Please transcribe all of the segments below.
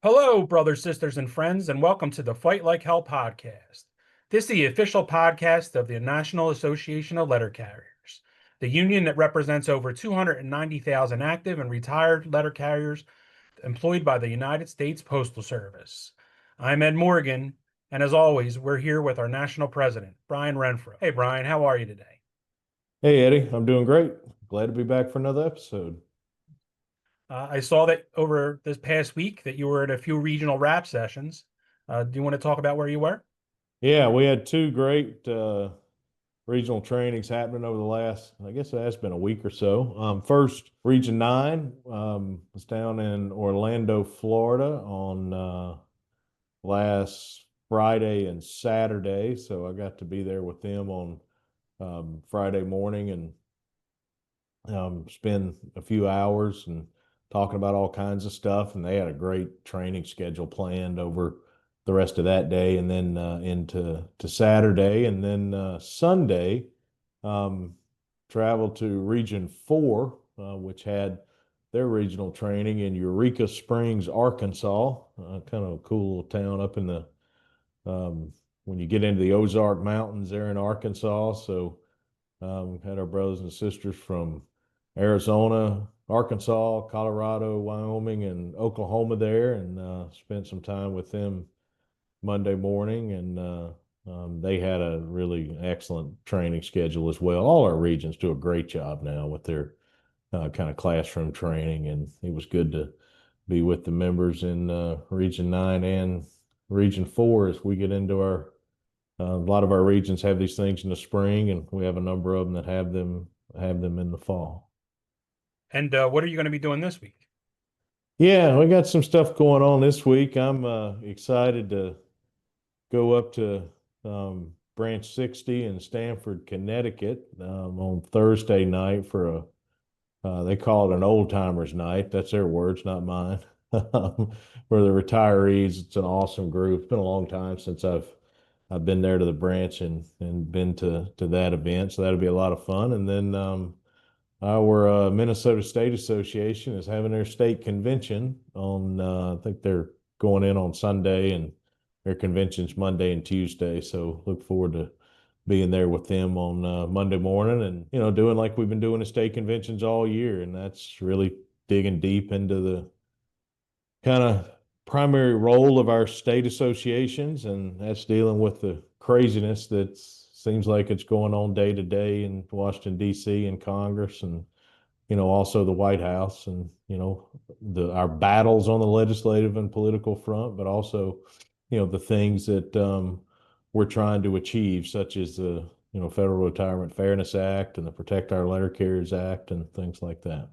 Hello, brothers, sisters, and friends, and welcome to the Fight Like Hell podcast. This is the official podcast of the National Association of Letter Carriers, the union that represents over 290,000 active and retired letter carriers employed by the United States Postal Service. I'm Ed Morgan, and as always, we're here with our national president, Brian Renfro. Hey, Brian, how are you today? Hey, Eddie, I'm doing great. Glad to be back for another episode. I saw that over this past week that you were at a few regional rap sessions. Do you want to talk about where you were? Yeah, we had two great regional trainings happening over the last, I guess it has been a week or so. First, Region 9 was down in Orlando, Florida on last Friday and Saturday. So I got to be there with them on Friday morning and spend a few hours and talking about all kinds of stuff. And they had a great training schedule planned over the rest of that day and then into Saturday. And then Sunday, traveled to Region 4, which had their regional training in Eureka Springs, Arkansas, kind of a cool little town up in the when you get into the Ozark Mountains there in Arkansas. So had our brothers and sisters from Arizona, Arkansas, Colorado, Wyoming, and Oklahoma there, and spent some time with them Monday morning. And they had a really excellent training schedule as well. All our regions do a great job now with their kind of classroom training, and it was good to be with the members in Region 9 and Region 4 as we get into our a lot of our regions have these things in the spring, and we have a number of them that have them in the fall. And what are you going to be doing this week? Yeah, we got some stuff going on this week. I'm excited to go up to Branch 60 in Stamford, Connecticut on Thursday night for they call it an old timers night. That's their words, not mine. For the retirees, it's an awesome group. It's been a long time since I've been there to the branch and been to that event, so that'll be a lot of fun. And then our Minnesota State Association is having their state convention on I think they're going in on Sunday, and their convention's Monday and Tuesday. So look forward to being there with them on Monday morning, and doing like we've been doing the state conventions all year, and that's really digging deep into the kind of primary role of our state associations, and that's dealing with the craziness that seems like it's going on day to day in Washington, D.C. and Congress, and also the White House, and our battles on the legislative and political front, but also the things that we're trying to achieve, such as the Federal Retirement Fairness Act and the Protect Our Letter Carriers Act and things like that.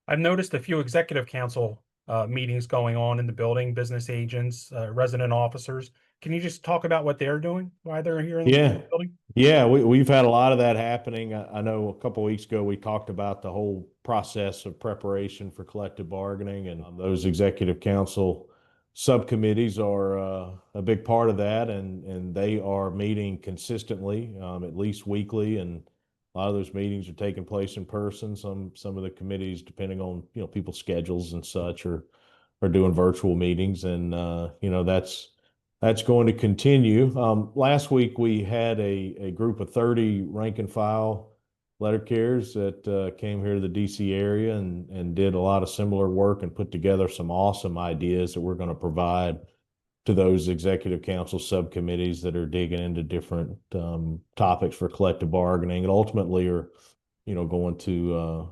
I've noticed a few executive council meetings going on in the building, business agents, resident officers. Can you just talk about what they're doing, why they're here in the building? Yeah, we've had a lot of that happening. I know a couple of weeks ago we talked about the whole process of preparation for collective bargaining, and those executive council subcommittees are a big part of that, and they are meeting consistently, at least weekly, and a lot of those meetings are taking place in person. Some of the committees, depending on people's schedules and such, are doing virtual meetings, and that's going to continue. Last week we had a group of 30 rank and file letter carriers that came here to the DC area and did a lot of similar work and put together some awesome ideas that we're going to provide to those executive council subcommittees that are digging into different topics for collective bargaining, and ultimately are, going to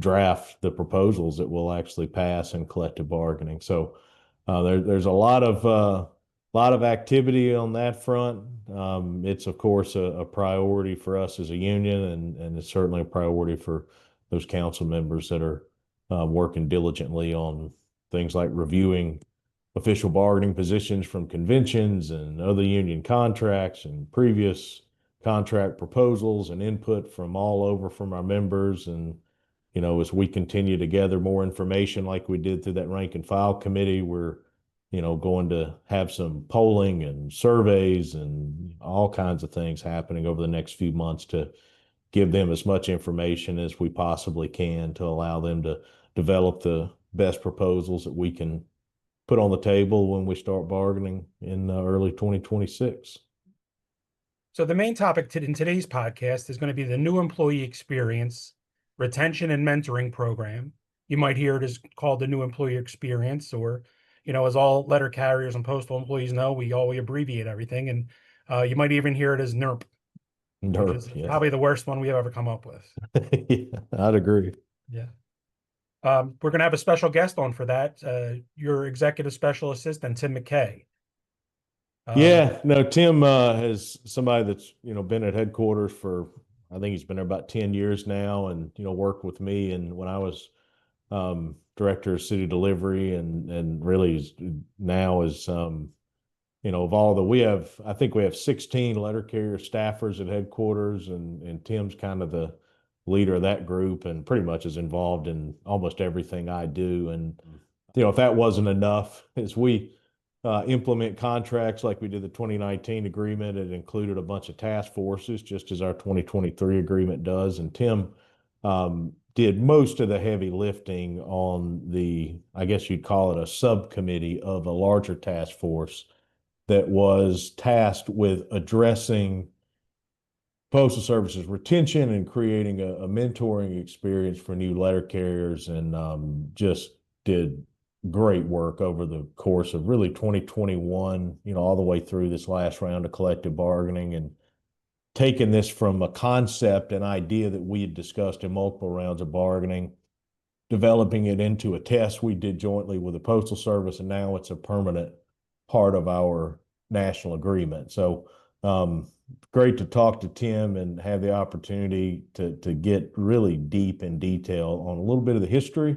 draft the proposals that will actually pass in collective bargaining. So there's a lot of activity on that front. It's of course a priority for us as a union, and it's certainly a priority for those council members that are working diligently on things like reviewing official bargaining positions from conventions and other union contracts and previous contract proposals and input from all over from our members. And, as we continue to gather more information like we did through that rank and file committee, we're going to have some polling and surveys and all kinds of things happening over the next few months to give them as much information as we possibly can to allow them to develop the best proposals that we can put on the table when we start bargaining in early 2026. So the main topic in today's podcast is going to be the new employee experience, retention and mentoring program. You might hear it as called the new employee experience, or, as all letter carriers and postal employees know, we abbreviate everything. And you might even hear it as NERMP, which is Yeah. probably the worst one we have ever come up with. Yeah, I'd agree. Yeah. We're going to have a special guest on for that, your executive special assistant, Tim McKay. Yeah, no, Tim has somebody that's, been at headquarters for, I think he's been there about 10 years now and, worked with me. And when I was director of city delivery and really now is, of all I think we have 16 letter carrier staffers at headquarters and Tim's kind of the leader of that group and pretty much is involved in almost everything I do. And, if that wasn't enough, as we implement contracts like we did the 2019 agreement, it included a bunch of task forces, just as our 2023 agreement does. And Tim did most of the heavy lifting on I guess you'd call it a subcommittee of a larger task force that was tasked with addressing Postal Service's retention and creating a mentoring experience for new letter carriers, and just did great work over the course of really 2021, all the way through this last round of collective bargaining, and taking this from a concept and idea that we had discussed in multiple rounds of bargaining, developing it into a test we did jointly with the Postal Service, and now it's a permanent part of our national agreement. So great to talk to Tim and have the opportunity to get really deep in detail on a little bit of the history,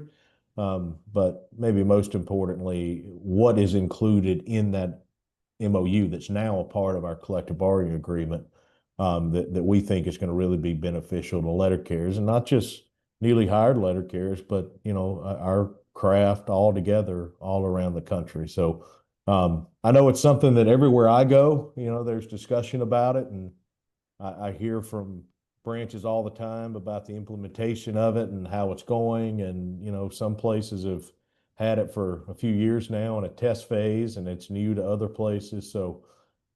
but maybe most importantly, what is included in that MOU that's now a part of our collective bargaining agreement, that we think is going to really be beneficial to letter carriers, and not just newly hired letter carriers, but our craft all together, all around the country. So I know it's something that everywhere I go, there's discussion about it, and I hear from branches all the time about the implementation of it and how it's going. And some places have had it for a few years now in a test phase, and it's new to other places. So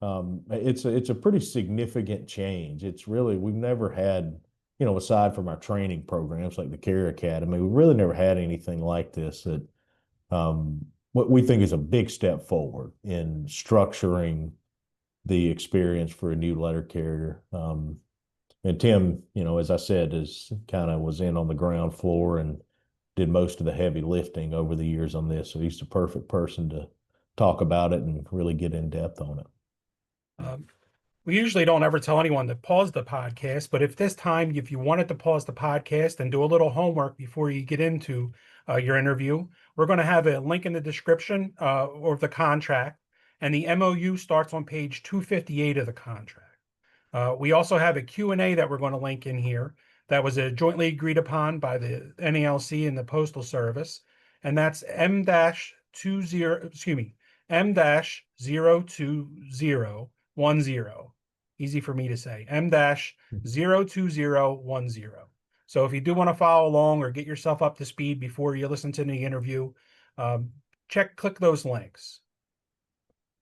it's a pretty significant change. It's really, we've never had, aside from our training programs like the Carrier Academy, we've really never had anything like this that what we think is a big step forward in structuring the experience for a new letter carrier. And Tim, as I said, was in on the ground floor and did most of the heavy lifting over the years on this. So he's the perfect person to talk about it and really get in depth on it. We usually don't ever tell anyone to pause the podcast, but if you wanted to pause the podcast and do a little homework before you get into your interview, we're going to have a link in the description of the contract, and the MOU starts on page 258 of the contract. We also have a Q&A that we're going to link in here that was jointly agreed upon by the NALC and the Postal Service, and that's M-02010. Easy for me to say, M-02010. So if you do want to follow along or get yourself up to speed before you listen to the interview, click those links.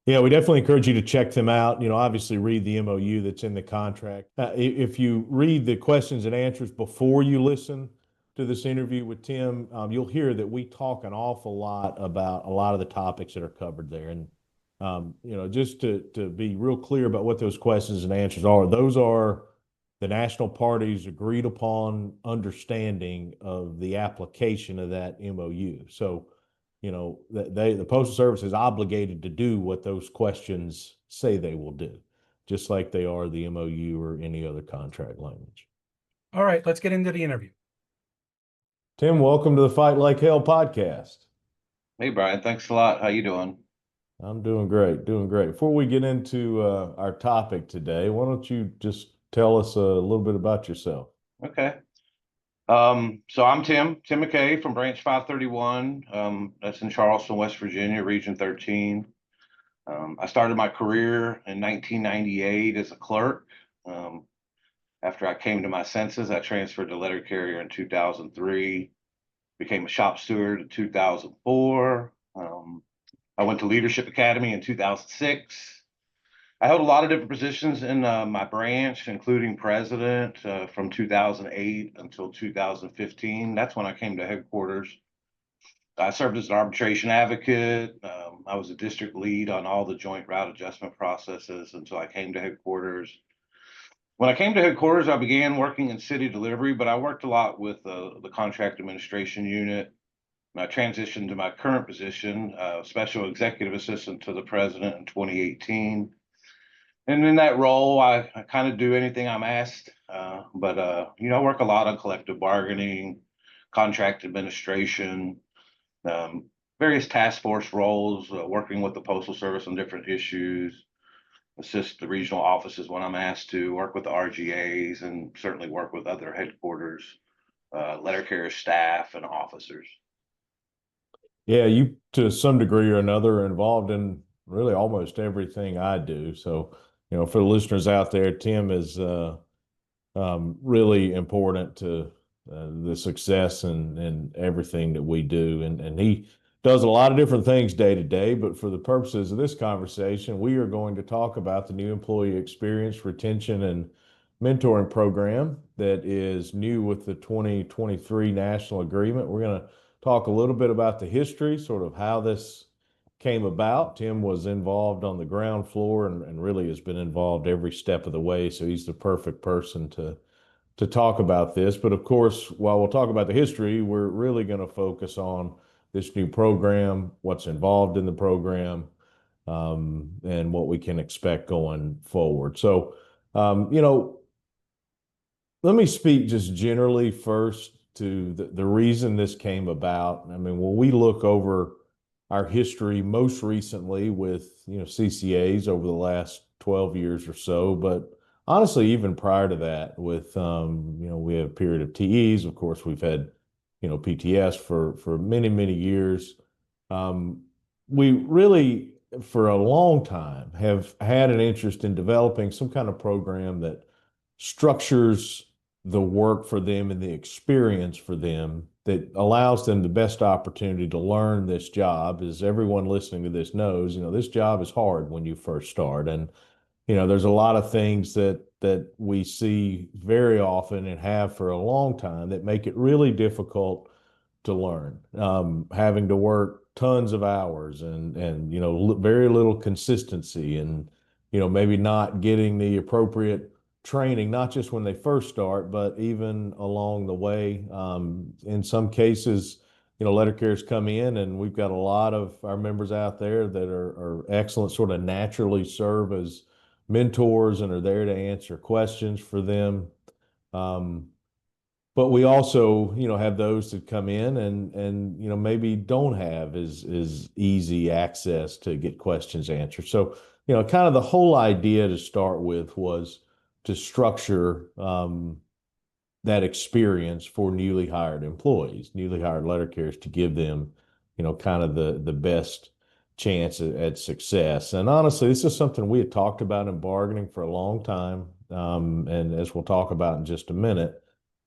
Yeah, we definitely encourage you to check them out. Obviously read the MOU that's in the contract. If you read the questions and answers before you listen to this interview with Tim, you'll hear that we talk an awful lot about a lot of the topics that are covered there. And just to be real clear about what those questions and answers are, those are the national parties' agreed upon understanding of the application of that MOU. So, the Postal Service is obligated to do what those questions say they will do, just like they are the MOU or any other contract language. All right, let's get into the interview. Tim, welcome to the Fight Like Hell podcast. Hey, Brian, thanks a lot. How you doing? I'm doing great, doing great. Before we get into our topic today, why don't you just tell us a little bit about yourself? Okay. So I'm Tim McKay from Branch 531. That's in Charleston, West Virginia, Region 13. I started my career in 1998 as a clerk. Um, After I came to my senses, I transferred to letter carrier in 2003, became a shop steward in 2004. I went to Leadership Academy in 2006. I held a lot of different positions in my branch, including president from 2008 until 2015. That's when I came to headquarters. I served as an arbitration advocate. I was a district lead on all the joint route adjustment processes until I came to headquarters. When I came to headquarters, I began working in city delivery, but I worked a lot with the contract administration unit. And I transitioned to my current position, special executive assistant to the president in 2018. And in that role, I kind of do anything I'm asked. I work a lot on collective bargaining, contract administration, um, various task force roles, working with the Postal Service on different issues, assist the regional offices when I'm asked to, work with the RGAs, and certainly work with other headquarters, letter carrier staff and officers. Yeah, you to some degree or another are involved in really almost everything I do. So, for the listeners out there, Tim is really important to the success and everything that we do. And he does a lot of different things day to day. But for the purposes of this conversation, we are going to talk about the new employee experience, retention, and mentoring program that is new with the 2023 national agreement. We're going to talk a little bit about the history, sort of how this came about. Tim was involved on the ground floor and really has been involved every step of the way. So he's the perfect person to talk about this. But of course, while we'll talk about the history, we're really going to focus on this new program, what's involved in the program, and what we can expect going forward. So, let me speak just generally first to the reason this came about. I mean, when we look over our history, most recently with, CCAs over the last 12 years or so, but honestly, even prior to that with, we have a period of TEs. Of course, we've had, PTS for many, many years. We really, for a long time, have had an interest in developing some kind of program that structures the work for them and the experience for them that allows them the best opportunity to learn this job. As everyone listening to this knows, this job is hard when you first start. And, there's a lot of things that we see very often and have for a long time that make it really difficult to learn. Having to work tons of hours and very little consistency and maybe not getting the appropriate training, not just when they first start, but even along the way. In some cases, letter carriers come in, and we've got a lot of our members out there that are excellent, sort of naturally serve as mentors and are there to answer questions for them. But we also, have those that come in and maybe don't have as easy access to get questions answered. So, kind of the whole idea to start with was to structure that experience for newly hired employees, newly hired letter carriers, to give them, kind of the best chance at success. And honestly, this is something we had talked about in bargaining for a long time. And as we'll talk about in just a minute,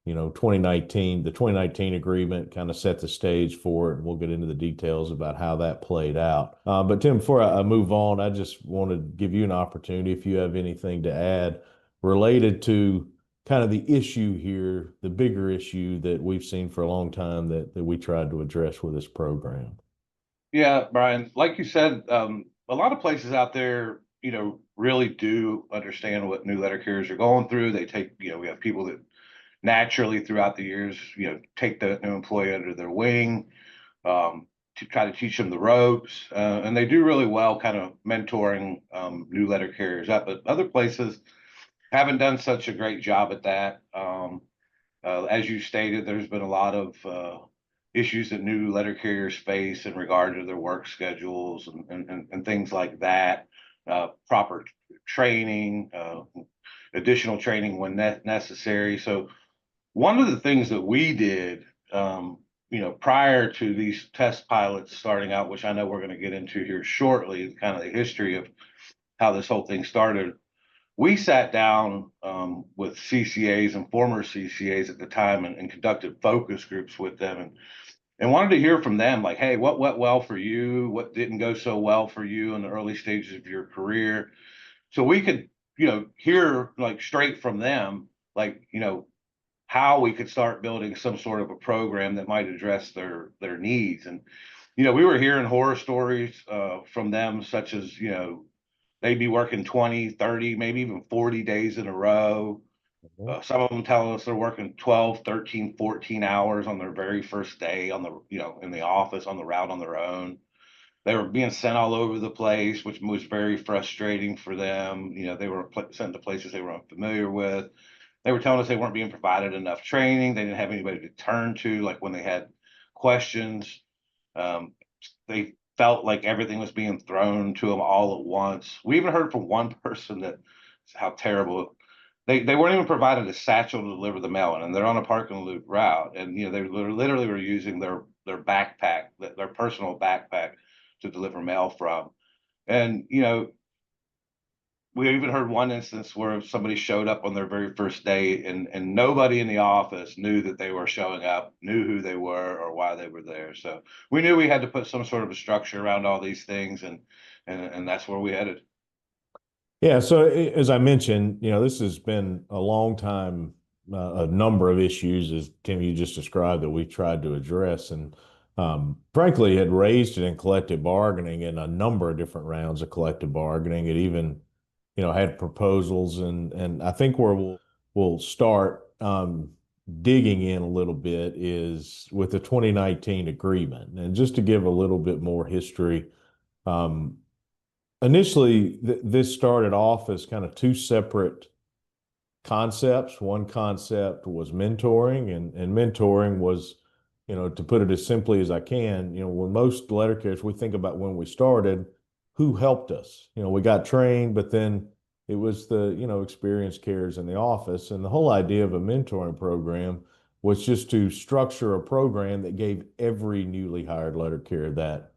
the 2019 agreement kind of set the stage for it. And we'll get into the details about how that played out. But Tim, before I move on, I just want to give you an opportunity if you have anything to add related to kind of the issue here, the bigger issue that we've seen for a long time that we tried to address with this program. Yeah, Brian, like you said, a lot of places out there, really do understand what new letter carriers are going through. They take, we have people that naturally throughout the years, take the new employee under their wing, to try to teach them the ropes. And they do really well kind of mentoring new letter carriers up. But other places haven't done such a great job at that. As you stated, there's been a lot of issues that new letter carriers face in regard to their work schedules and things like that. Proper training, additional training when necessary. So One of the things that we did, prior to these test pilots starting out, which I know we're going to get into here shortly, kind of the history of how this whole thing started. We sat down with CCAs and former CCAs at the time and conducted focus groups with them and wanted to hear from them, like, hey, what went well for you? What didn't go so well for you in the early stages of your career? So we could, hear like straight from them, like, how we could start building some sort of a program that might address their needs. And, we were hearing horror stories from them, such as, they'd be working 20, 30, maybe even 40 days in a row. Some of them telling us they're working 12, 13, 14 hours on their very first day on the, in the office on the route on their own. They were being sent all over the place, which was very frustrating for them. They were sent to places they were unfamiliar with. They were telling us they weren't being provided enough training. They didn't have anybody to turn to, like when they had questions. They felt like everything was being thrown to them all at once. We even heard from one person that how terrible they weren't even provided a satchel to deliver the mail in, and they're on a park and loop route, and they literally were using their backpack, their personal backpack, to deliver mail from. And we even heard one instance where somebody showed up on their very first day and nobody in the office knew that they were showing up, knew who they were or why they were there. So we knew we had to put some sort of a structure around all these things, and that's where we headed. Yeah, so as I mentioned, this has been a long time, a number of issues, as Tim, you just described, that we tried to address, and frankly, had raised it in collective bargaining in a number of different rounds of collective bargaining. It even, had proposals, and I think where we'll start digging in a little bit is with the 2019 agreement, and just to give a little bit more history. Initially, this started off as kind of two separate concepts. One concept was mentoring, and mentoring was, to put it as simply as I can, when most letter carriers, we think about when we started, who helped us. We got trained, but then it was the, experienced carriers in the office. And the whole idea of a mentoring program was just to structure a program that gave every newly hired letter carrier that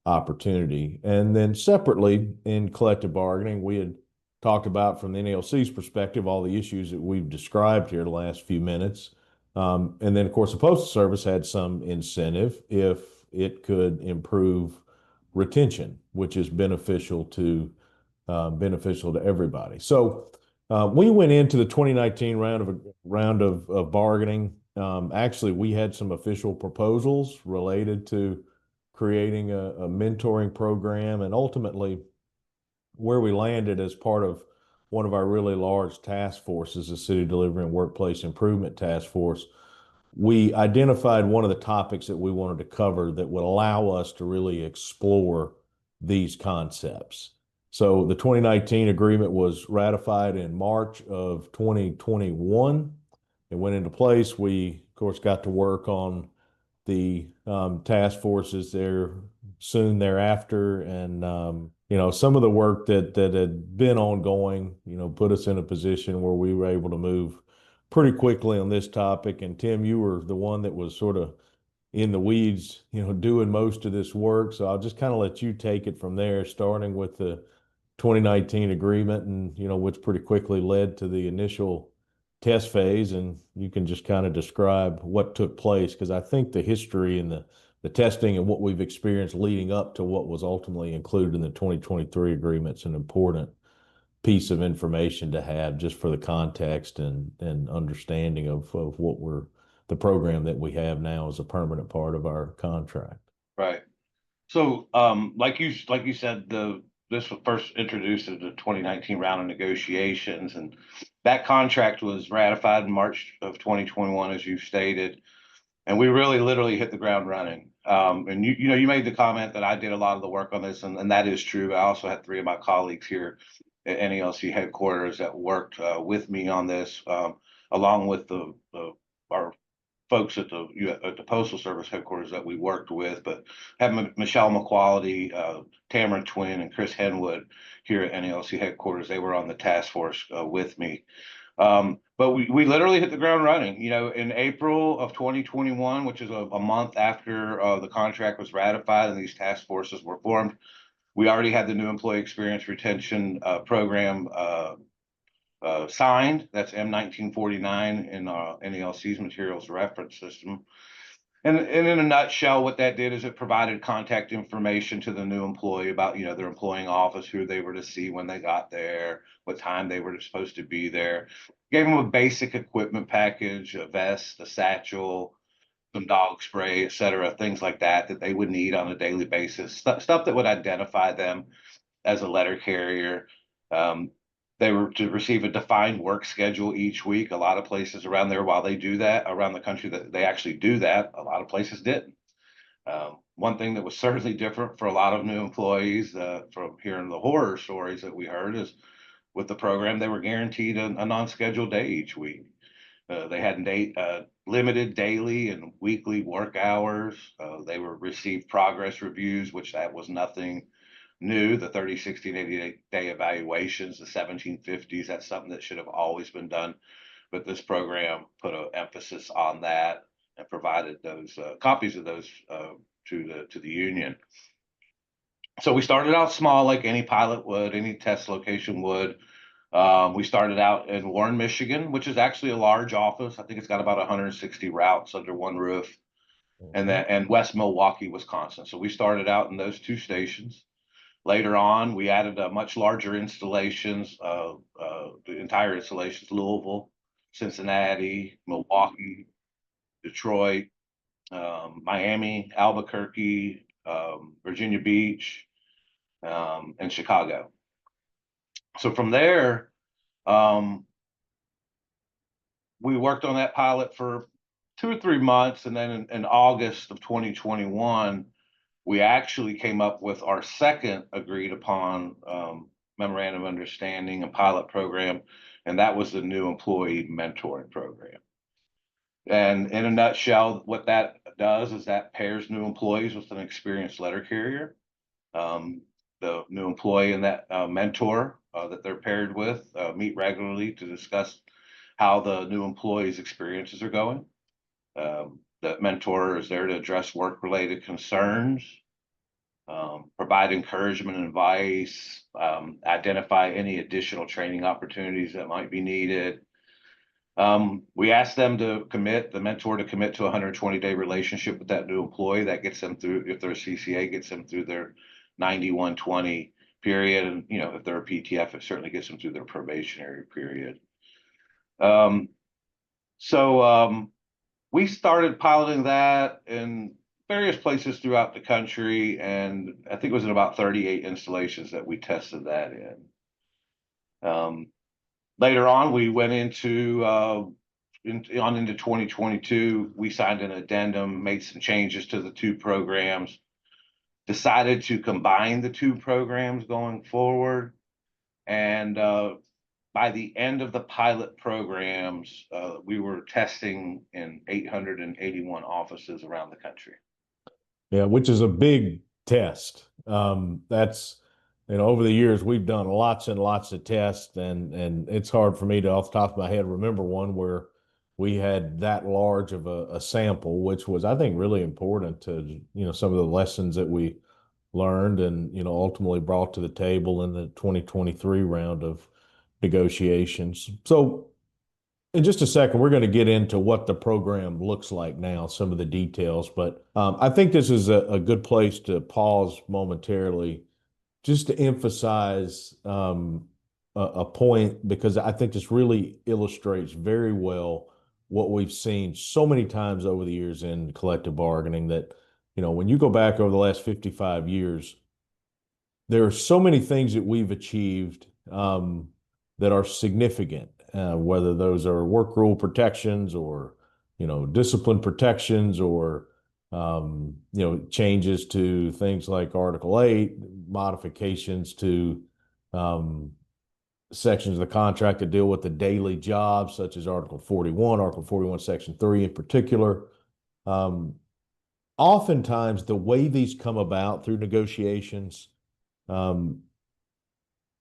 opportunity. And then separately in collective bargaining, we had talked about from the NALC's perspective all the issues that we've described here the last few minutes. And then, of course, the Postal Service had some incentive if it could improve retention, which is beneficial to everybody. So we went into the 2019 round of bargaining. Actually, we had some official proposals related to creating a mentoring program, and ultimately where we landed as part of one of our really large task forces, the City Delivery and Workplace Improvement Task Force. We identified one of the topics that we wanted to cover that would allow us to really explore these concepts. So the 2019 agreement was ratified in March of 2021. It went into place. We, of course, got to work on the task forces there soon thereafter. And, some of the work that had been ongoing, put us in a position where we were able to move pretty quickly on this topic. And Tim, you were the one that was sort of in the weeds, doing most of this work. So I'll just kind of let you take it from there, starting with the 2019 agreement and, which pretty quickly led to the initial test phase. And you can just kind of describe what took place, because I think the history and the testing and what we've experienced leading up to what was ultimately included in the 2023 agreement is an important piece of information to have just for the context and understanding of what the program that we have now is a permanent part of our contract. Right. So, like you said, this was first introduced in the 2019 round of negotiations, and that contract was ratified in March of 2021, as you stated, and we really literally hit the ground running. And you made the comment that I did a lot of the work on this, and that is true. I also had three of my colleagues here at NALC headquarters that worked with me on this, along with our folks at the Postal Service headquarters that we worked with, but having Michelle McQuality, Tamara Twin, and Chris Henwood here at NALC headquarters, they were on the task force with me. But we literally hit the ground running. In April of 2021, which is a month after the contract was ratified and these task forces were formed, we already had the new employee experience retention program signed. That's M1949 in NELC's materials reference system. And in a nutshell, what that did is it provided contact information to the new employee about, their employing office, who they were to see when they got there, what time they were supposed to be there. Gave them a basic equipment package, a vest, a satchel, some dog spray, et cetera, things like that they would need on a daily basis, stuff that would identify them as a letter carrier. They were to receive a defined work schedule each week. A lot of places around there, while they do that around the country, that they actually do that, a lot of places didn't. One thing that was certainly different for a lot of new employees from hearing the horror stories that we heard is with the program, they were guaranteed a non-scheduled day each week. They had limited daily and weekly work hours. They were received progress reviews, which that was nothing new. The 30, 60, and 80-day evaluations, the 1750s, that's something that should have always been done. But this program put an emphasis on that and provided those copies of those to the union. So we started out small, like any pilot would, any test location would. We started out in Warren, Michigan, which is actually a large office. I think it's got about 160 routes under one roof, and West Milwaukee, Wisconsin. So we started out in those two stations. Later on, we added much larger installations, the entire installations: Louisville, Cincinnati, Milwaukee, Detroit, Miami, Albuquerque, Virginia Beach, and Chicago. So from there, we worked on that pilot for 2 or 3 months, and then in August of 2021, we actually came up with our second agreed upon memorandum of understanding and pilot program, and that was the new employee mentoring program. And in a nutshell, what that does is that pairs new employees with an experienced letter carrier. The new employee and that mentor that they're paired with meet regularly to discuss how the new employee's experiences are going. The mentor is there to address work-related concerns, provide encouragement and advice, identify any additional training opportunities that might be needed. We asked them to commit, the mentor to commit to a 120-day relationship with that new employee. That gets them through, if they're a CCA, gets them through their 90-120 period. And, if they're a PTF, it certainly gets them through their probationary period. So we started piloting that in various places throughout the country, and I think it was in about 38 installations that we tested that in. Later on, we went into 2022. We signed an addendum, made some changes to the two programs, decided to combine the two programs going forward, and by the end of the pilot programs, we were testing in 881 offices around the country. Yeah, which is a big test. That's, over the years, we've done lots and lots of tests, and it's hard for me to, off the top of my head, remember one where we had that large of a sample, which was, I think, really important to, some of the lessons that we learned and, ultimately brought to the table in the 2023 round of negotiations. So in just a second, we're going to get into what the program looks like now, some of the details, but I think this is a good place to pause momentarily just to emphasize a point, because I think this really illustrates very well what we've seen so many times over the years in collective bargaining, that, when you go back over the last 55 years, there are so many things that we've achieved that are significant, whether those are work rule protections or, discipline protections, or, changes to things like Article 8, modifications to sections of the contract that deal with the daily jobs, such as Article 41, Section 3 in particular. Oftentimes, the way these come about through negotiations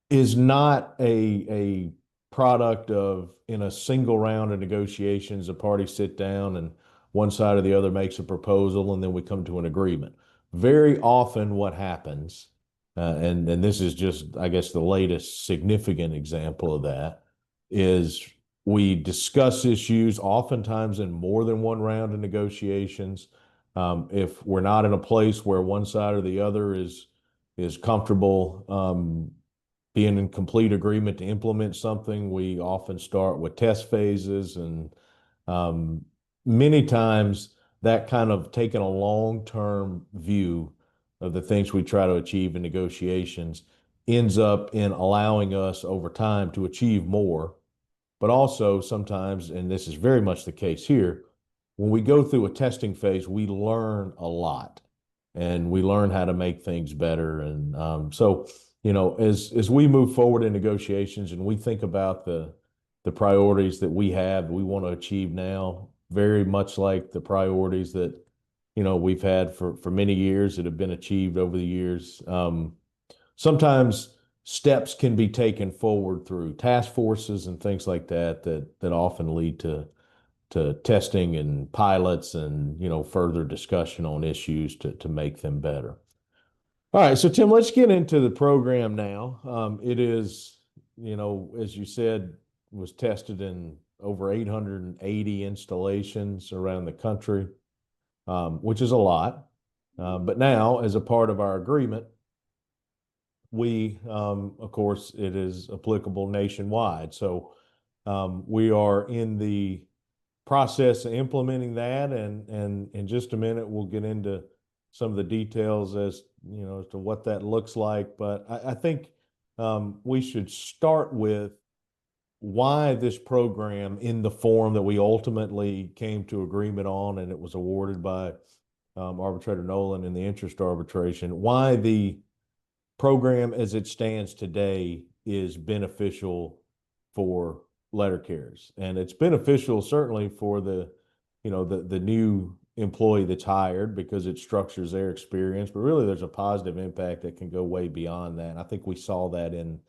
is not a product of, in a single round of negotiations, the parties sit down and one side or the other makes a proposal and then we come to an agreement. Very often what happens, and this is just, I guess, the latest significant example of that, is we discuss issues oftentimes in more than one round of negotiations. If we're not in a place where one side or the other is comfortable being in complete agreement to implement something, we often start with test phases, and many times that kind of taking a long-term view of the things we try to achieve in negotiations ends up in allowing us over time to achieve more. But also sometimes, and this is very much the case here, when we go through a testing phase, we learn a lot and we learn how to make things better. And so, as we move forward in negotiations and we think about the priorities that we have, we want to achieve now, very much like the priorities that, we've had for many years that have been achieved over the years. Sometimes steps can be taken forward through task forces and things like that often lead to testing and pilots and, further discussion on issues to make them better. All right, so Tim, let's get into the program now. It is, as you said, was tested in over 880 installations around the country, which is a lot. But now, as a part of our agreement, of course, it is applicable nationwide. So we are in the process of implementing that, and in just a minute we'll get into some of the details as to what that looks like. But I think we should start with why this program, in the form that we ultimately came to agreement on, and it was awarded by Arbitrator Nolan in the interest arbitration, why the program as it stands today is beneficial for letter carriers. And it's beneficial certainly for the new employee that's hired, because it structures their experience, but really there's a positive impact that can go way beyond that. And I think we saw that in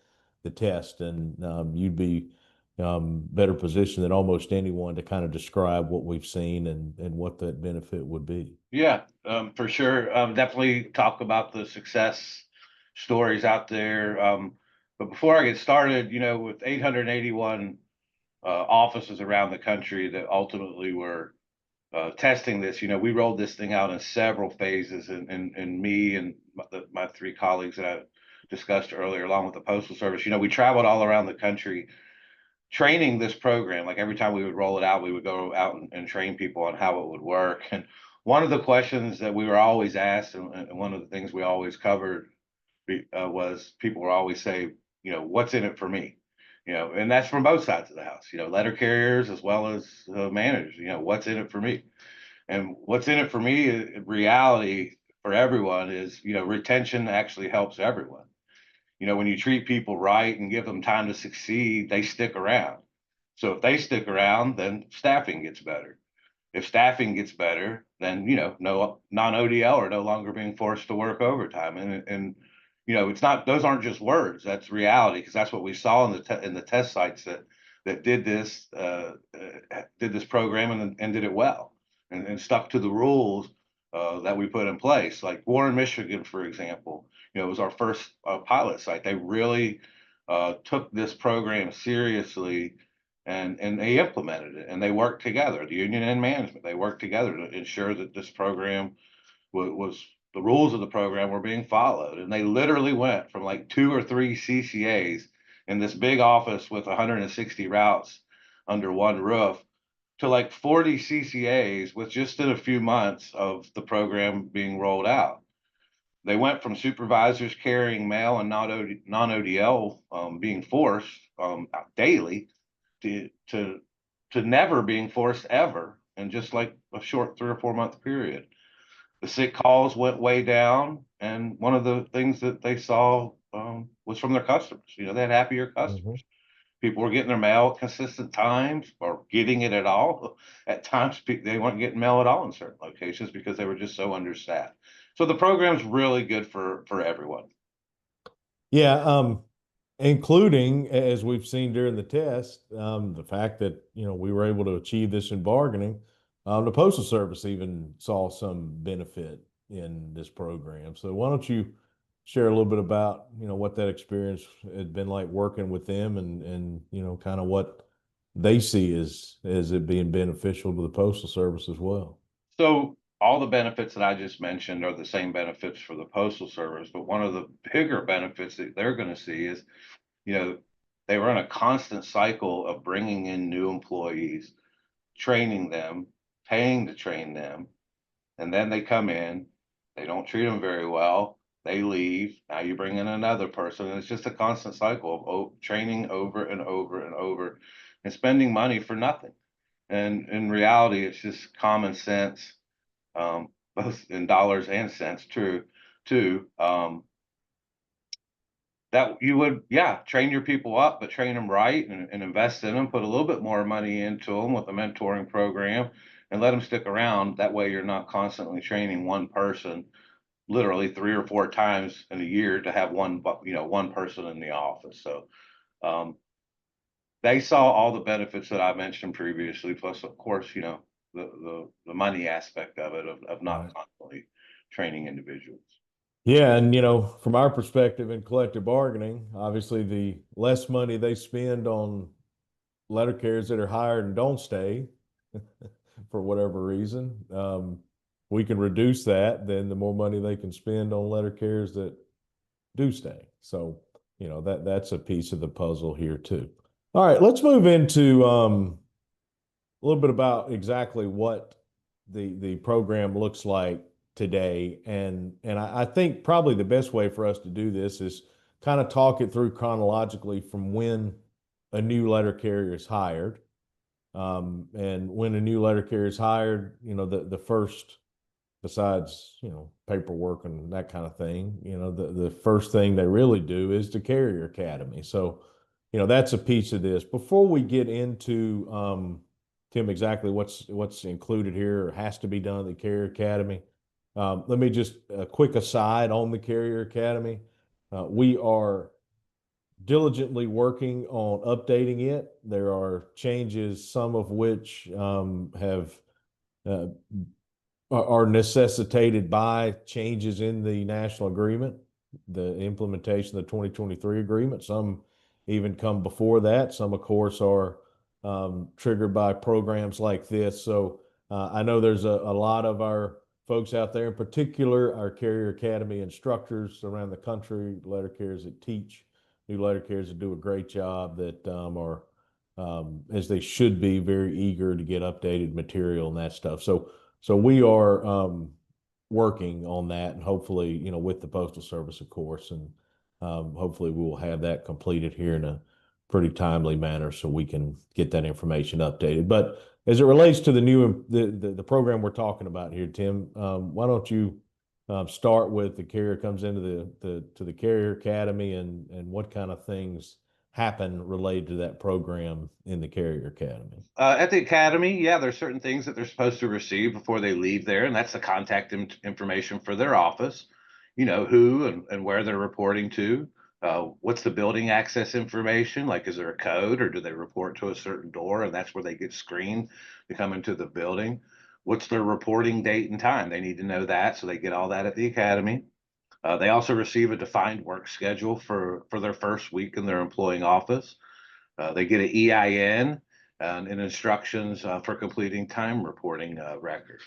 the test, and you'd be better positioned than almost anyone to kind of describe what we've seen and what that benefit would be. Yeah, for sure. Definitely talk about the success stories out there. But before I get started, with 881 offices around the country that ultimately were testing this, we rolled this thing out in several phases, and me and my three colleagues that I discussed earlier, along with the Postal Service, we traveled all around the country training this program. Like every time we would roll it out, we would go out and train people on how it would work. And one of the questions that we were always asked, and one of the things we always covered, was people will always say, what's in it for me? And that's from both sides of the house, letter carriers as well as managers, what's in it for me? And what's in it for me, in reality, for everyone is, retention actually helps everyone. When you treat people right and give them time to succeed, they stick around. So if they stick around, then staffing gets better. If staffing gets better, then, no non-ODL are no longer being forced to work overtime. And it's not, those aren't just words, that's reality, because that's what we saw in the test sites that did this program and did it well and stuck to the rules that we put in place. Like Warren, Michigan, for example, it was our first pilot site. They really took this program seriously, and they implemented it, and they worked together, the union and management. They worked together to ensure that this program was the rules of the program were being followed. And they literally went from like 2 or 3 CCAs in this big office with 160 routes under one roof to like 40 CCAs with just in a few months of the program being rolled out. They went from supervisors carrying mail and non-ODL being forced daily to never being forced ever in just like a short 3 or 4 month period. The sick calls went way down, and one of the things that they saw was from their customers. They had happier customers. Mm-hmm. People were getting their mail at consistent times, or getting it at all. At times, they weren't getting mail at all in certain locations because they were just so understaffed. So the program's really good for everyone. Yeah. including, as we've seen during the test, the fact that, we were able to achieve this in bargaining. The Postal Service even saw some benefit in this program. So why don't you share a little bit about, what that experience had been like working with them and kind of what they see as it being beneficial to the Postal Service as well. So all the benefits that I just mentioned are the same benefits for the Postal Service, but one of the bigger benefits that they're going to see is, they run a constant cycle of bringing in new employees, training them, paying to train them, and then they come in, they don't treat them very well, they leave. Now you bring in another person, and it's just a constant cycle of training over and over and over and spending money for nothing. And in reality, it's just common sense, both in dollars and cents, true, too. That you would, yeah, train your people up, but train them right and invest in them, put a little bit more money into them with a mentoring program and let them stick around. That way you're not constantly training one person literally 3 or 4 times in a year to have one person in the office. So, they saw all the benefits that I mentioned previously, plus of course, the money aspect of it, of not Right. constantly training individuals. Yeah, and from our perspective in collective bargaining, obviously the less money they spend on letter carriers that are hired and don't stay for whatever reason, we can reduce that, then the more money they can spend on letter carriers that do stay. So, that's a piece of the puzzle here too. All right, let's move into a little bit about exactly what the program looks like today. And I think probably the best way for us to do this is kind of talk it through chronologically from when a new letter carrier is hired. And when a new letter carrier is hired, the first, besides, paperwork and that kind of thing, the first thing they really do is the Carrier Academy. So, that's a piece of this. Before we get into, Tim, exactly what's included here or has to be done at the Carrier Academy, let me just a quick aside on the Carrier Academy. We are diligently working on updating it. There are changes, some of which have are necessitated by changes in the national agreement, the implementation of the 2023 agreement. Some even come before that. Some, of course, are triggered by programs like this. So I know there's a lot of our folks out there, in particular our Carrier Academy instructors around the country, letter carriers that teach, new letter carriers that do a great job, that are, as they should be, very eager to get updated material and that stuff. So we are working on that, and hopefully, with the Postal Service, of course, and hopefully we will have that completed here in a pretty timely manner so we can get that information updated. But as it relates to the program we're talking about here, Tim, why don't you start with the carrier comes into the Carrier Academy and what kind of things happen related to that program in the Carrier Academy? At the academy, yeah, there's certain things that they're supposed to receive before they leave there, and that's the contact information for their office. Who and where they're reporting to. What's the building access information? Like, is there a code, or do they report to a certain door, and that's where they get screened to come into the building? What's their reporting date and time? They need to know that, so they get all that at the academy. They also receive a defined work schedule for their first week in their employing office. They get an EIN and instructions for completing time reporting records.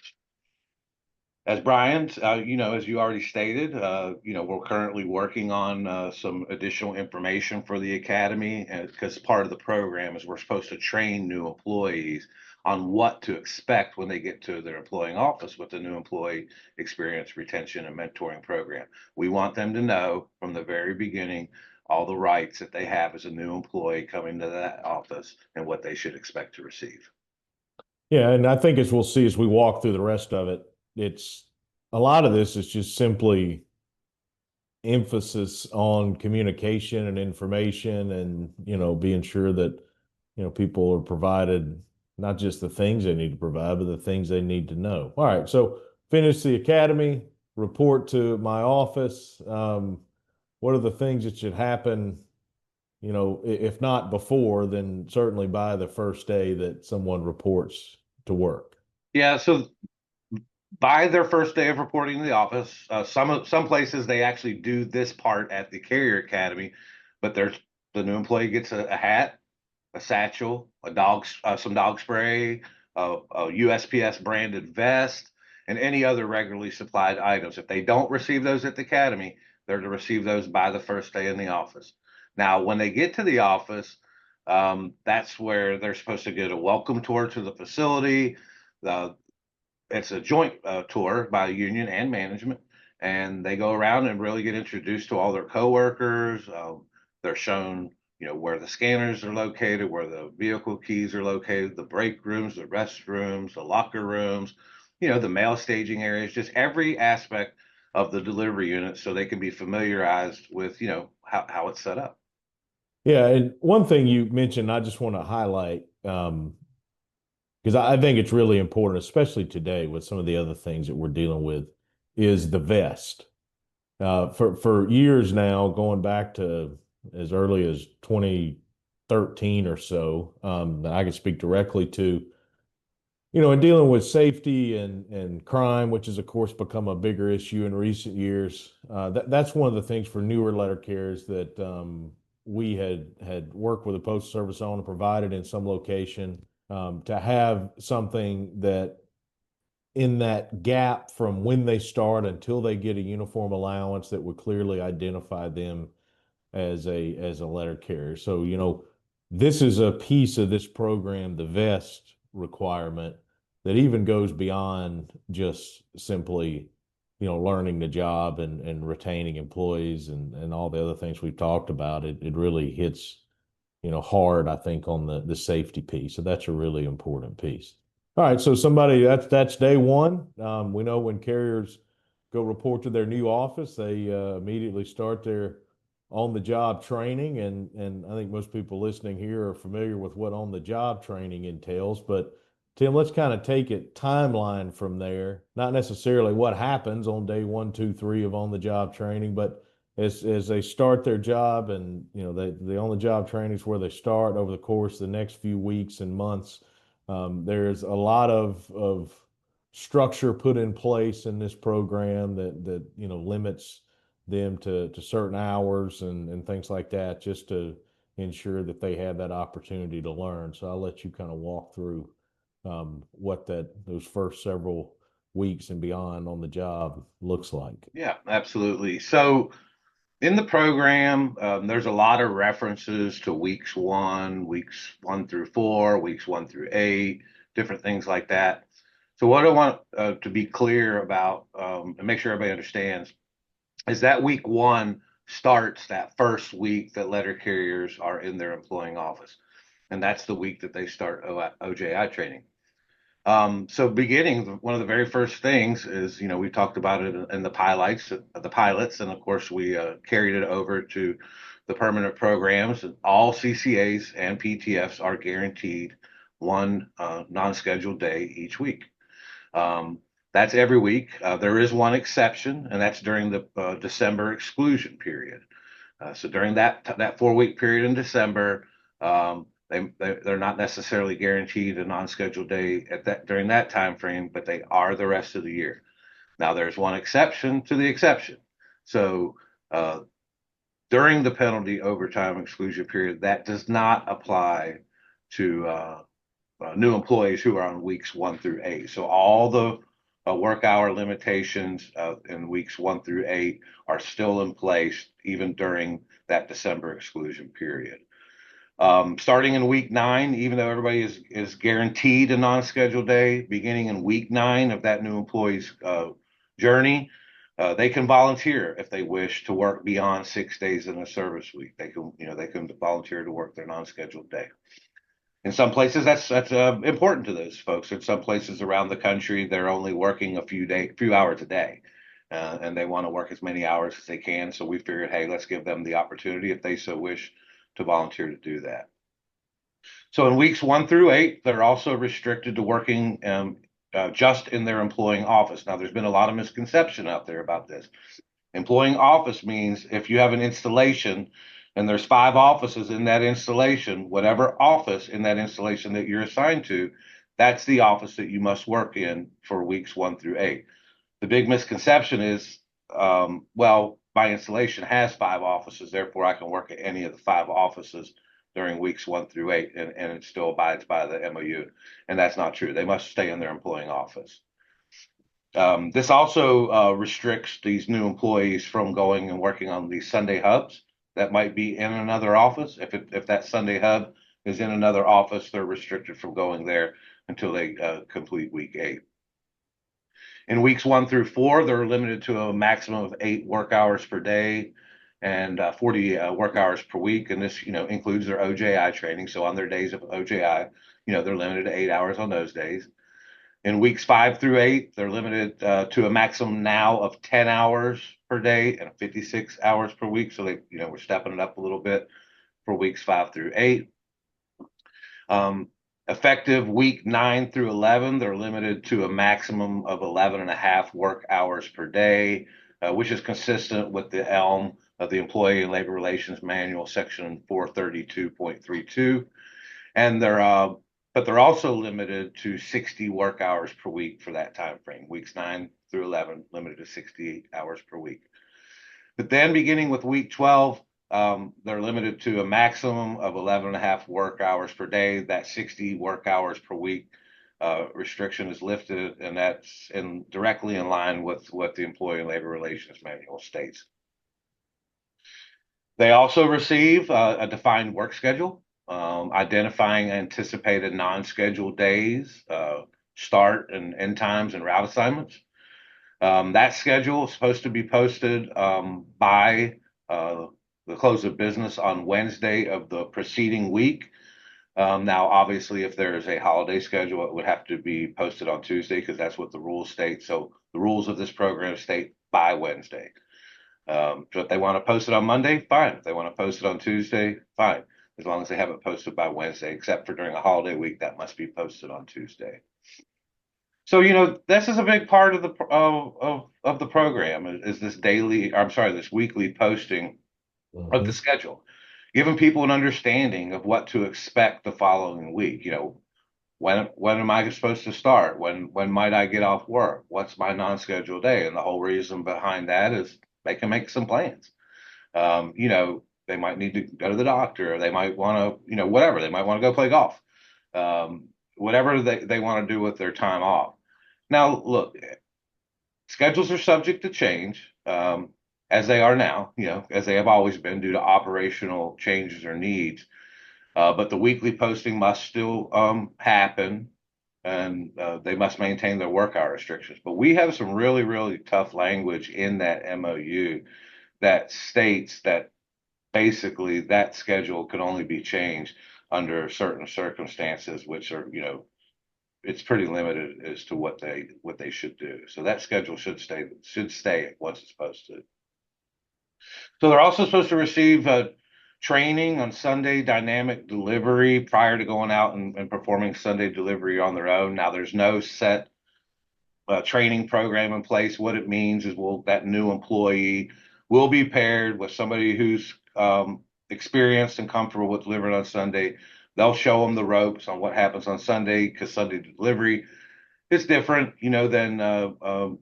As Brian, as you already stated, we're currently working on some additional information for the academy, and because part of the program is we're supposed to train new employees on what to expect when they get to their employing office with the new employee experience, retention, and mentoring program. We want them to know from the very beginning all the rights that they have as a new employee coming to that office and what they should expect to receive. Yeah, and I think as we'll see as we walk through the rest of it, it's a lot of this is just simply emphasis on communication and information and, being sure that, people are provided not just the things they need to provide, but the things they need to know. All right, so finish the academy, report to my office. What are the things that should happen if not before, then certainly by the first day that someone reports to work? Yeah, so by their first day of reporting to the office, some places they actually do this part at the Carrier Academy, but the new employee gets a hat, a satchel, some dog spray, a USPS branded vest, and any other regularly supplied items. If they don't receive those at the academy, they're to receive those by the first day in the office. Now, when they get to the office, that's where they're supposed to get a welcome tour to the facility. It's a joint tour by union and management, and they go around and really get introduced to all their coworkers. They're shown, where the scanners are located, where the vehicle keys are located, the break rooms, the restrooms, the locker rooms, the mail staging areas, just every aspect of the delivery unit, so they can be familiarized with, how it's set up. Yeah, and one thing you mentioned, I just want to highlight, because I think it's really important, especially today with some of the other things that we're dealing with, is the vest. For years now, going back to as early as 2013 or so, that I can speak directly to, in dealing with safety and crime, which has of course become a bigger issue in recent years. That's one of the things for newer letter carriers that we had worked with the Postal Service on and provided in some location, to have something that in that gap from when they start until they get a uniform allowance that would clearly identify them as a letter carrier. So, this is a piece of this program, the vest requirement, that even goes beyond just simply, learning the job and retaining employees and all the other things we've talked about. It really hits, hard, I think, on the safety piece. So that's a really important piece. All right, so that's day one. We know when carriers go report to their new office, they immediately start their on-the-job training, and I think most people listening here are familiar with what on-the-job training entails. But Tim, let's kind of take it timeline from there. Not necessarily what happens on day 1, 2, 3 of on-the-job training, but as they start their job, and the on-the-job training is where they start over the course of the next few weeks and months. There's a lot of structure put in place in this program that limits them to certain hours and things like that, just to ensure that they have that opportunity to learn. So I'll let you kind of walk through what those first several weeks and beyond on the job looks like. Yeah, absolutely. So in the program, there's a lot of references to weeks 1 through 4, weeks 1 through 8, different things like that. So what I want to be clear about, and make sure everybody understands, is that week 1 starts that first week that letter carriers are in their employing office. And that's the week that they start OJI training. So beginning, one of the very first things is, we talked about it in the pilots, and of course we carried it over to the permanent programs, and all CCAs and PTFs are guaranteed one non-scheduled day each week. That's every week. There is one exception, and that's during the December exclusion period. So during that 4-week period in December, they're not necessarily guaranteed a non-scheduled day during that time frame, but they are the rest of the year. Now, there's one exception to the exception. So during the penalty overtime exclusion period, that does not apply to new employees who are on weeks 1 through 8. So all the work hour limitations in weeks 1 through 8 are still in place even during that December exclusion period. Starting in week 9, even though everybody is guaranteed a non-scheduled day, beginning in week 9 of that new employee's journey, they can volunteer if they wish to work beyond 6 days in a service week. They can volunteer to work their non-scheduled day. In some places, that's important to those folks. In some places around the country, they're only working a few hours a day, and they want to work as many hours as they can. So we figured, hey, let's give them the opportunity, if they so wish, to volunteer to do that. So in weeks 1 through 8, they're also restricted to working just in their employing office. Now, there's been a lot of misconception out there about this. Employing office means if you have an installation, and there's 5 offices in that installation, whatever office in that installation that you're assigned to, that's the office that you must work in for weeks 1 through 8. The big misconception is, well, my installation has 5 offices, therefore I can work at any of the 5 offices during weeks 1 through 8, and it still abides by the MOU. And that's not true. They must stay in their employing office. This also restricts these new employees from going and working on these Sunday hubs that might be in another office. If that Sunday hub is in another office, they're restricted from going there until they complete week 8. In weeks 1 through 4, they're limited to a maximum of 8 work hours per day and 40 work hours per week. And this, includes their OJI training. So on their days of OJI, they're limited to 8 hours on those days. In weeks 5 through 8, they're limited to a maximum now of 10 hours per day and 56 hours per week. So we're stepping it up a little bit for weeks 5 through 8. Effective week 9 through 11, they're limited to a maximum of 11.5 work hours per day, which is consistent with the ELM of the Employee and Labor Relations Manual, section 432.32. And but they're also limited to 60 work hours per week for that time frame. Weeks 9 through 11, limited to 60 hours per week. But then beginning with week 12, they're limited to a maximum of 11.5 work hours per day. That 60 work hours per week restriction is lifted, and that's directly in line with what the Employee and Labor Relations Manual states. They also receive a defined work schedule, identifying anticipated non-scheduled days, start and end times, and route assignments. That schedule is supposed to be posted by the close of business on Wednesday of the preceding week. Now, obviously, if there's a holiday schedule, it would have to be posted on Tuesday because that's what the rules state. So the rules of this program state by Wednesday. So if they want to post it on Monday, fine. If they want to post it on Tuesday, fine. As long as they have it posted by Wednesday, except for during a holiday week, that must be posted on Tuesday. So, this is a big part of the program is this weekly posting of the schedule, giving people an understanding of what to expect the following week. When am I supposed to start? When might I get off work? What's my non-scheduled day? And the whole reason behind that is they can make some plans. They might need to go to the doctor. Or they might want to, whatever. They might want to go play golf. Whatever they want to do with their time off. Now, look, schedules are subject to change, as they are now, as they have always been due to operational changes or needs. But the weekly posting must still happen, and they must maintain their work hour restrictions. But we have some really, really tough language in that MOU that states that basically that schedule can only be changed under certain circumstances, which are, it's pretty limited as to what they should do. So that schedule should stay once it's posted. So they're also supposed to receive training on Sunday dynamic delivery prior to going out and performing Sunday delivery on their own. Now there's no set training program in place. What it means is, that new employee will be paired with somebody who's experienced and comfortable with delivering on Sunday. They'll show them the ropes on what happens on Sunday, because Sunday delivery is different, than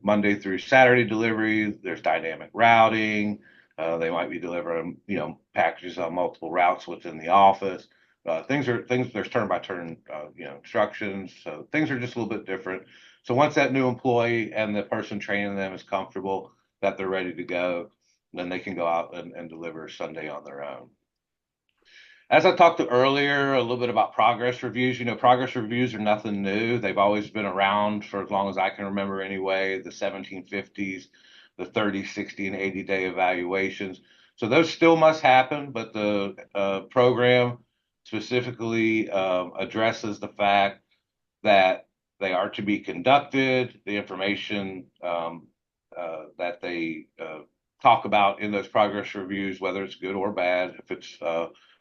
Monday through Saturday delivery. There's dynamic routing. They might be delivering, packages on multiple routes within the office. There's turn by turn, instructions. So things are just a little bit different. So once that new employee and the person training them is comfortable that they're ready to go, then they can go out and deliver Sunday on their own. As I talked earlier, a little bit about progress reviews. Progress reviews are nothing new. They've always been around for as long as I can remember anyway, the 1750s, the 30, 60, and 80-day evaluations. So those still must happen, but the program specifically addresses the fact that they are to be conducted. The information that they talk about in those progress reviews, whether it's good or bad, if it's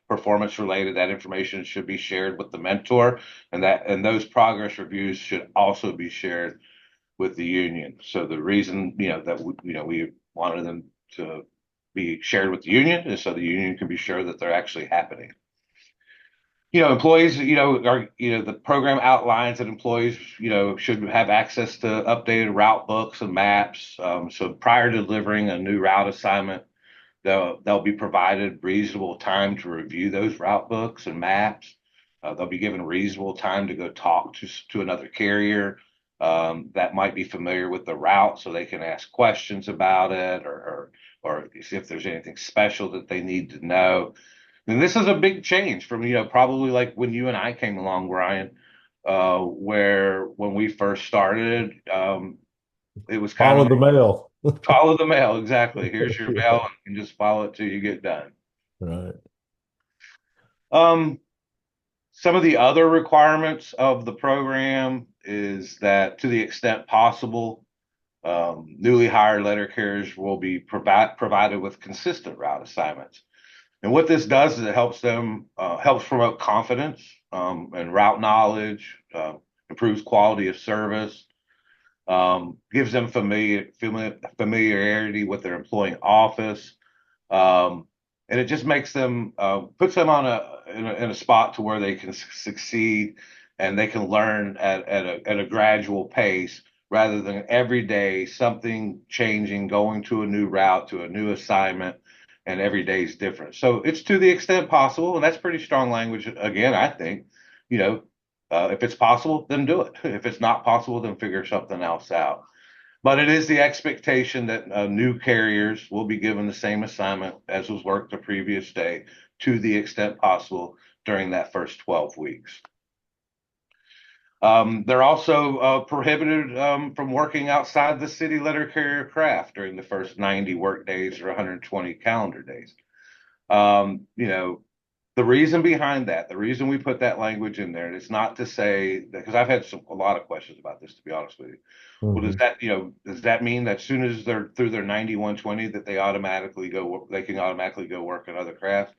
performance related, that information should be shared with the mentor, and those progress reviews should also be shared with the union. So the reason that we wanted them to be shared with the union, and so the union can be sure that they're actually happening. Employees, the program outlines that employees, should have access to updated route books and maps. So prior to delivering a new route assignment, they'll be provided reasonable time to review those route books and maps. They'll be given reasonable time to go talk to another carrier that might be familiar with the route, so they can ask questions about it, or if there's anything special that they need to know. And this is a big change from, probably like when you and I came along, Brian, where when we first started, it was kind Follow of the mail. follow the mail. Exactly. Here's your Yeah. mail, and just follow it till you get done. Right. Some of the other requirements of the program is that, to the extent possible, newly hired letter carriers will be provided with consistent route assignments. And what this does is it helps promote confidence and route knowledge, improves quality of service, gives them familiarity with their employing office, and it just makes them puts them in a spot to where they can succeed, and they can learn at a gradual pace, rather than every day something changing, going to a new route, to a new assignment, and every day is different. So it's to the extent possible, and that's pretty strong language. Again, I think, if it's possible, then do it. If it's not possible, then figure something else out. But it is the expectation that new carriers will be given the same assignment as was worked the previous day, to the extent possible, during that first 12 weeks. They're also prohibited from working outside the city letter carrier craft during the first 90 work days or 120 calendar days. The reason behind that, the reason we put that language in there, and it's not to say that, because I've had a lot of questions about this, to be honest with you. Well, does that mean that as soon as they're through their 9120 that they can automatically go work in other crafts?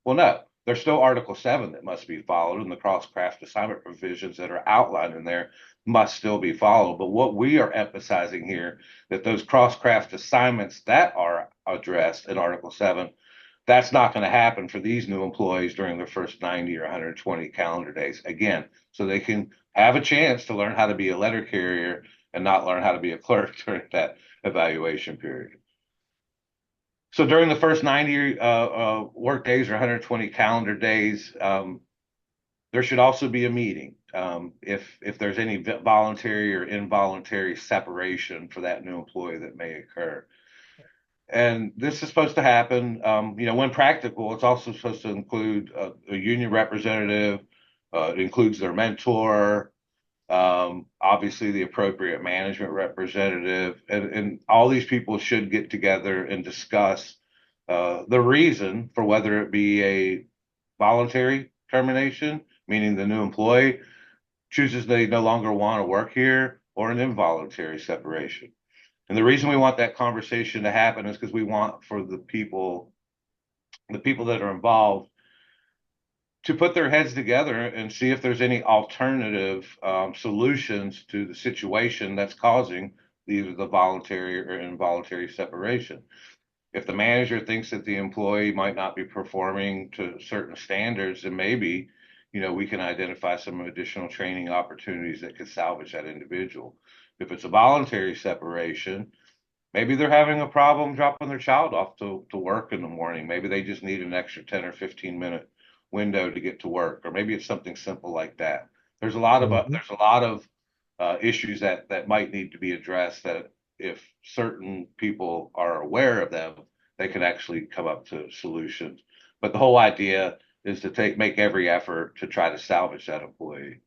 Well, no, there's still Article 7 that must be followed, and the cross-craft assignment provisions that are outlined in there must still be followed. But what we are emphasizing here, that those cross-craft assignments that are addressed in Article 7, that's not going to happen for these new employees during their first 90 or 120 calendar days. Again, so they can have a chance to learn how to be a letter carrier and not learn how to be a clerk during that evaluation period. So during the first 90 work days or 120 calendar days, there should also be a meeting if there's any voluntary or involuntary separation for that new employee that may occur. And this is supposed to happen, when practical. It's also supposed to include a union representative. It includes their mentor, obviously the appropriate management representative, and all these people should get together and discuss the reason for whether it be a voluntary termination, meaning the new employee chooses they no longer want to work here, or an involuntary separation. And the reason we want that conversation to happen is because we want for the people that are involved to put their heads together and see if there's any alternative solutions to the situation that's causing either the voluntary or involuntary separation. If the manager thinks that the employee might not be performing to certain standards, then maybe, we can identify some additional training opportunities that could salvage that individual. If it's a voluntary separation, maybe they're having a problem dropping their child off to work in the morning. Maybe they just need an extra 10 or 15-minute window to get to work, or maybe it's something simple like that. There's a lot of issues that might need to be addressed, that if certain people are aware of them, they can actually come up to solutions. But the whole idea is to make every effort to try to salvage that employee.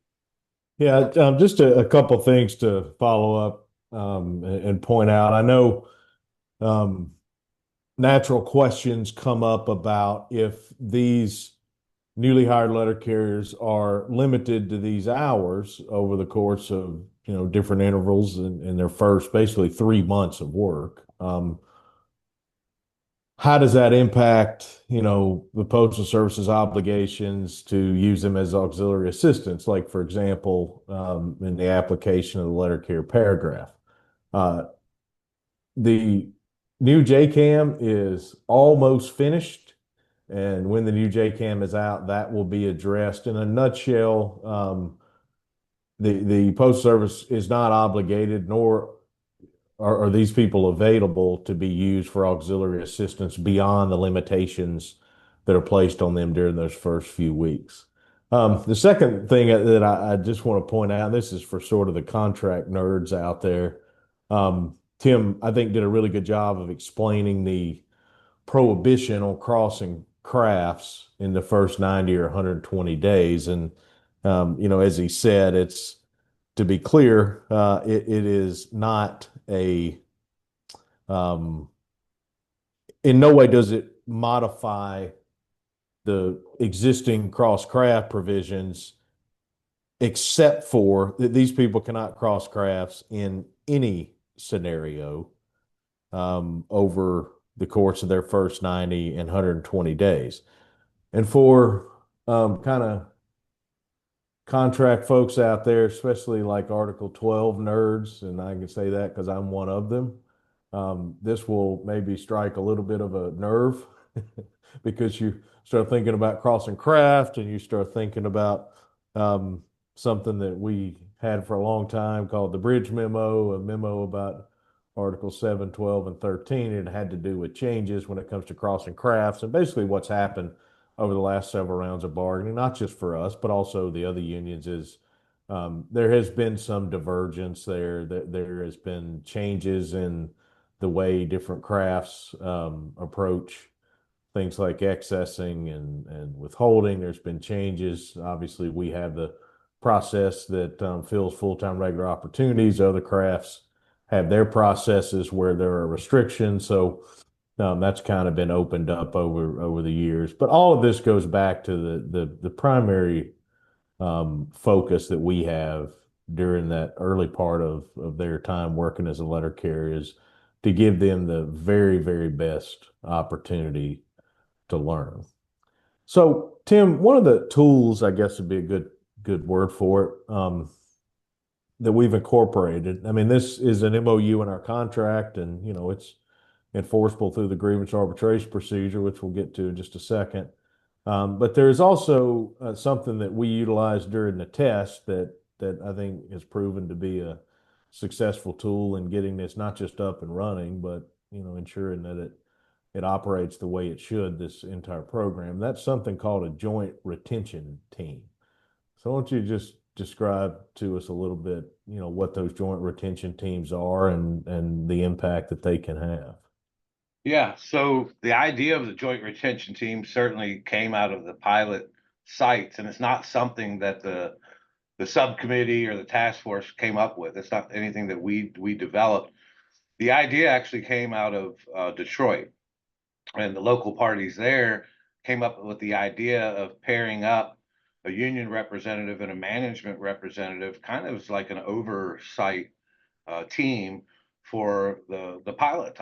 Yeah, just a couple things to follow up and point out. I know natural questions come up about if these newly hired letter carriers are limited to these hours over the course of, different intervals in their first basically 3 months of work. How does that impact, the Postal Service's obligations to use them as auxiliary assistants? Like, for example, in the application of the letter carrier paragraph, the new JCAM is almost finished. And when the new JCAM is out, that will be addressed. In a nutshell, the Postal Service is not obligated, nor are these people available to be used for auxiliary assistance beyond the limitations that are placed on them during those first few weeks. The second thing that I just want to point out, this is for sort of the contract nerds out there. Tim, I think, did a really good job of explaining the prohibition on crossing crafts in the first 90 or 120 days. And, as he said, it's, to be clear, it is not um, in no way does it modify the existing cross craft provisions, except for that these people cannot cross crafts in any scenario over the course of their first 90 and 120 days. And for kind of contract folks out there, especially like Article 12 nerds, and I can say that because I'm one of them, this will maybe strike a little bit of a nerve because you start thinking about crossing craft and you start thinking about something that we had for a long time called the Bridge Memo, a memo about Article 7, 12, and 13. It had to do with changes when it comes to crossing crafts, and basically what's happened over the last several rounds of bargaining, not just for us, but also the other unions, is there has been some divergence there. There has been changes in the way different crafts approach things like accessing and withholding. There's been changes. Obviously, we have the process that fills full-time regular opportunities. Other crafts have their processes where there are restrictions. So that's kind of been opened up over the years. But all of this goes back to the primary focus that we have during that early part of their time working as a letter carrier is to give them the very, very best opportunity to learn. So, Tim, one of the tools, I guess would be a good word for it, that we've incorporated. I mean, this is an MOU in our contract, and it's enforceable through the grievance arbitration procedure, which we'll get to in just a second. But there is also something that we utilize during the test that I think has proven to be a successful tool in getting this not just up and running, but ensuring that it operates the way it should, this entire program. That's something called a joint retention team. So why don't you just describe to us a little bit, what those joint retention teams are and the impact that they can have? Yeah, so the idea of the joint retention team certainly came out of the pilot sites, and it's not something that the subcommittee or the task force came up with. It's not anything that we developed. The idea actually came out of Detroit, and the local parties there came up with the idea of pairing up a union representative and a management representative, kind of like an oversight team for the pilot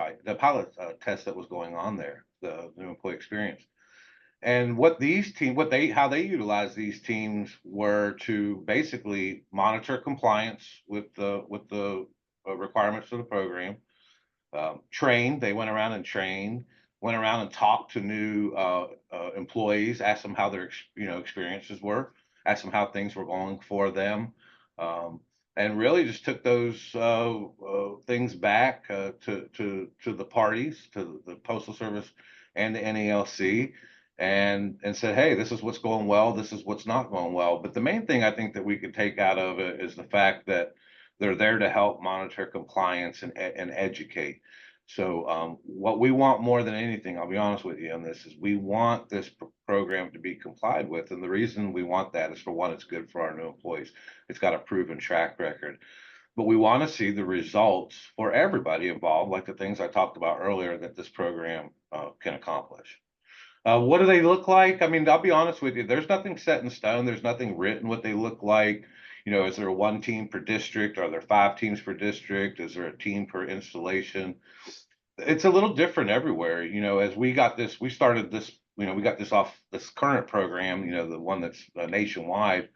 test that was going on there, the new employee experience. And how they utilize these teams were to basically monitor compliance with the requirements of the program. They went around and trained, went around and talked to new employees, asked them how their experiences were, asked them how things were going for them, and really just took those things back to the parties, to the Postal Service and the NALC, and said, hey, this is what's going well, this is what's not going well. But the main thing I think that we could take out of it is the fact that they're there to help monitor compliance and educate. So what we want more than anything, I'll be honest with you on this, is we want this program to be complied with. And the reason we want that is, for one, it's good for our new employees. It's got a proven track record. But we want to see the results for everybody involved, like the things I talked about earlier that this program can accomplish. What do they look like? I mean, I'll be honest with you, there's nothing set in stone. There's nothing written what they look like. Is there one team per district? Are there 5 teams per district? Is there a team per installation? It's a little different everywhere. As we got we started this, we got this off this current program, the one that's nationwide.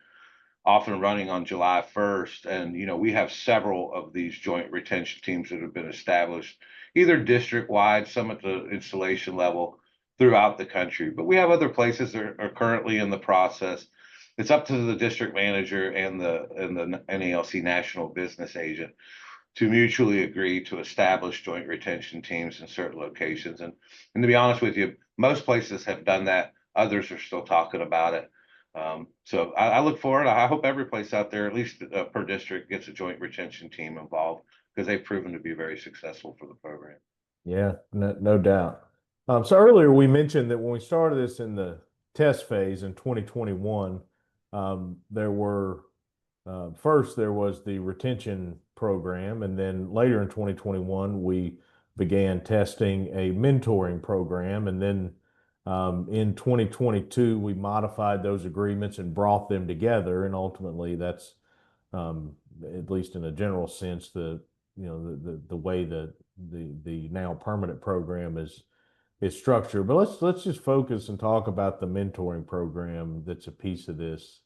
often running on July 1st. And, we have several of these joint retention teams that have been established, either district-wide, some at the installation level throughout the country. But we have other places that are currently in the process. It's up to the district manager and the NALC national business agent to mutually agree to establish joint retention teams in certain locations. And to be honest with you, most places have done that. Others are still talking about it. So I look forward. I hope every place out there, at least per district, gets a joint retention team involved, because they've proven to be very successful for the program. Yeah, no doubt. So earlier we mentioned that when we started this in the test phase in 2021, there were first there was the retention program, and then later in 2021 we began testing a mentoring program, and then in 2022 we modified those agreements and brought them together, and ultimately that's at least in a general sense the way that the now permanent program is structured. But let's just focus and talk about the mentoring program that's a piece of this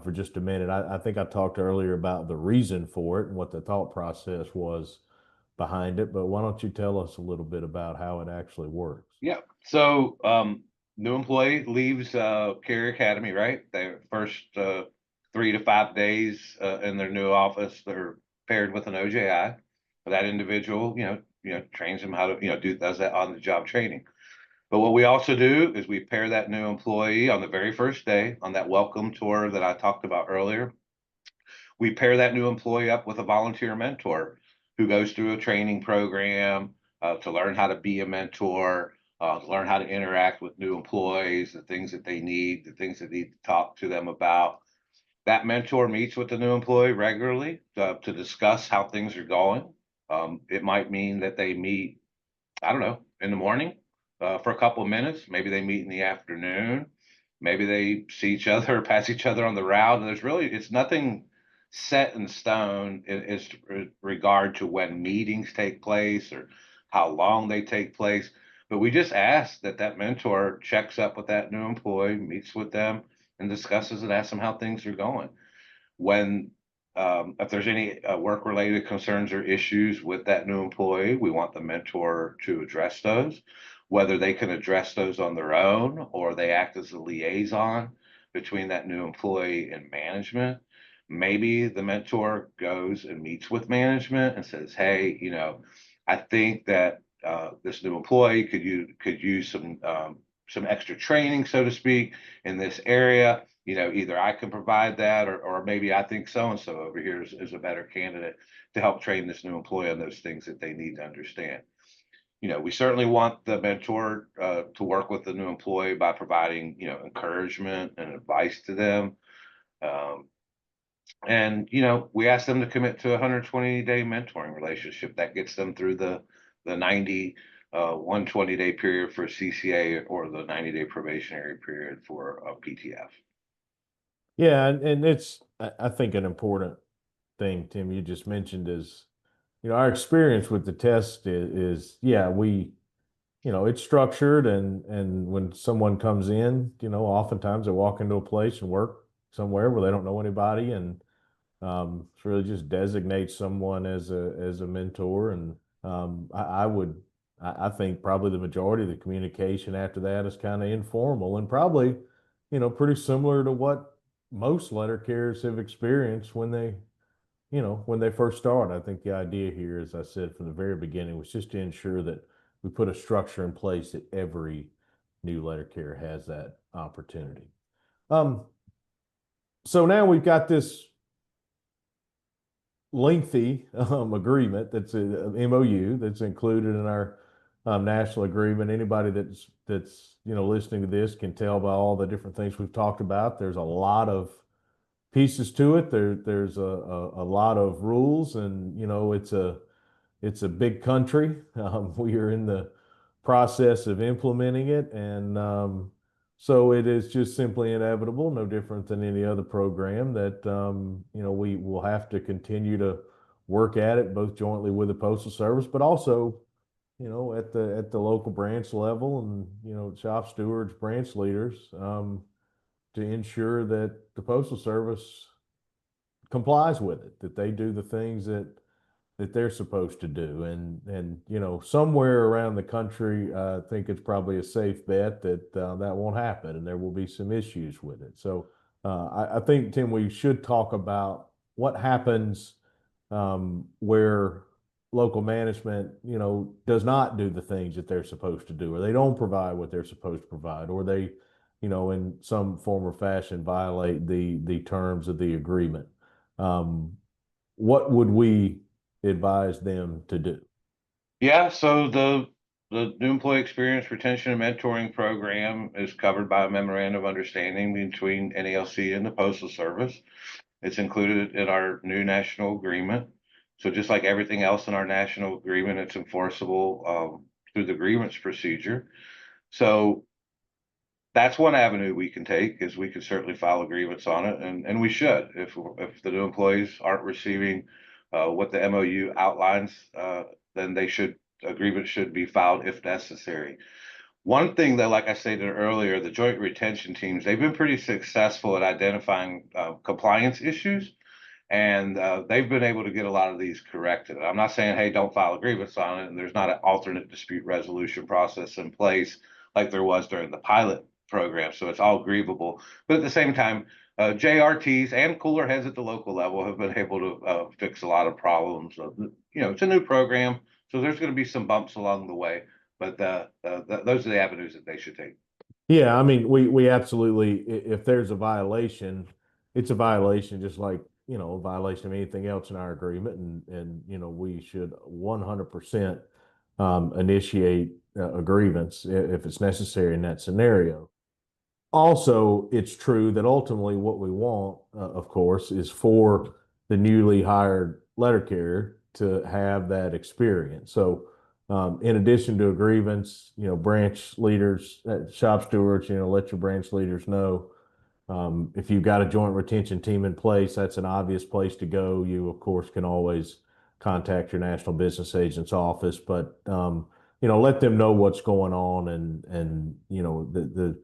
for just a minute. I think I talked earlier about the reason for it and what the thought process was behind it, but why don't you tell us a little bit about how it actually works? Yeah. So new employee leaves Carrier Academy, right? Their first 3 to 5 days in their new office, they're paired with an OJI. That individual, trains them how to, does that on the job training. But what we also do is we pair that new employee on the very first day on that welcome tour that I talked about earlier. We pair that new employee up with a volunteer mentor who goes through a training program to learn how to be a mentor, to learn how to interact with new employees, the things that they need, the things that need to talk to them about. That mentor meets with the new employee regularly to discuss how things are going. It might mean that they meet, I don't know, in the morning for a couple of minutes. Maybe they meet in the afternoon. Maybe they see each other, pass each other on the route. And it's nothing set in stone in regard to when meetings take place or how long they take place. But we just ask that mentor checks up with that new employee, meets with them, and discusses and asks them how things are going. When if there's any work-related concerns or issues with that new employee, we want the mentor to address those, whether they can address those on their own or they act as a liaison between that new employee and management. Maybe the mentor goes and meets with management and says, hey, I think that this new employee could use some extra training, so to speak, in this area. Either I can provide that, or maybe I think so-and-so over here is a better candidate to help train this new employee on those things that they need to understand. We certainly want the mentor to work with the new employee by providing, encouragement and advice to them. And we ask them to commit to a 120-day mentoring relationship that gets them through the 120-day period for CCA or the 90-day probationary period for a PTF. Yeah, and it's I think an important thing, Tim, you just mentioned is, our experience with the test is yeah, it's structured, and when someone comes in, oftentimes they walk into a place and work somewhere where they don't know anybody, and it's really just designate someone as a mentor. And I think probably the majority of the communication after that is kind of informal and probably, pretty similar to what most letter carriers have experienced when they first start. I think the idea here, as I said from the very beginning, was just to ensure that we put a structure in place that every new letter carrier has that opportunity. So now we've got this lengthy agreement that's a MOU that's included in our national agreement. Anybody that's listening to this can tell by all the different things we've talked about. There's a lot of pieces to it. There's a lot of rules, and it's a big country. We are in the process of implementing it, and so it is just simply inevitable, no different than any other program, that we will have to continue to work at it, both jointly with the Postal Service, but also at the local branch level, and shop stewards, branch leaders, to ensure that the Postal Service complies with it, that they do the things that they're supposed to do. And somewhere around the country, I think it's probably a safe bet that that won't happen, and there will be some issues with it. So I think, Tim, we should talk about what happens where local management, does not do the things that they're supposed to do, or they don't provide what they're supposed to provide, or they, in some form or fashion violate the terms of the agreement. What would we advise them to do? Yeah, so the new employee experience retention and mentoring program is covered by a memorandum of understanding between NALC and the Postal Service. It's included in our new national agreement. So just like everything else in our national agreement, it's enforceable through the grievance procedure. So that's one avenue we can take, is we could certainly file a grievance on it, and we should. If the new employees aren't receiving what the MOU outlines, then a grievance should be filed if necessary. One thing that, like I stated earlier, the joint retention teams, they've been pretty successful at identifying compliance issues, and they've been able to get a lot of these corrected. I'm not saying, hey, don't file a grievance on it, and there's not an alternate dispute resolution process in place like there was during the pilot program, so it's all grievable. But at the same time, JRTs and cooler heads at the local level have been able to fix a lot of problems. It's a new program, so there's going to be some bumps along the way, but those are the avenues that they should take. Yeah, I mean, we absolutely, if there's a violation, it's a violation, just like, a violation of anything else in our agreement. And we should 100% initiate a grievance if it's necessary in that scenario. Also, it's true that ultimately what we want, of course, is for the newly hired letter carrier to have that experience. So, in addition to a grievance, branch leaders, shop stewards, let your branch leaders know. If you've got a joint retention team in place, that's an obvious place to go. You, of course, can always contact your national business agent's office, but let them know what's going on, and the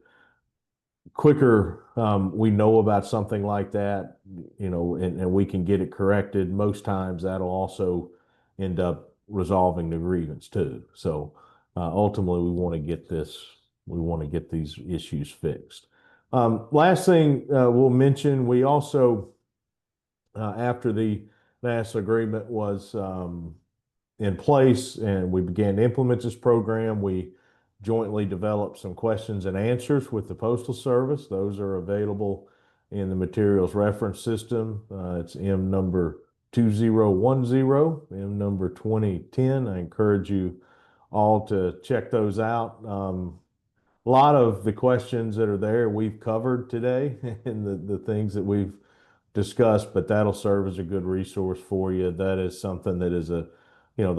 quicker we know about something like that, and we can get it corrected, most times that'll also end up resolving the grievance too. So ultimately, we want to get these issues fixed. Last thing we'll mention, we also, after the national agreement was in place and we began to implement this program, we jointly developed some questions and answers with the Postal Service. Those are available in the materials reference system. It's M number 2010, M number 2010. I encourage you all to check those out. A lot of the questions that are there we've covered today and the things that we've discussed, but that'll serve as a good resource for you. That is something that is the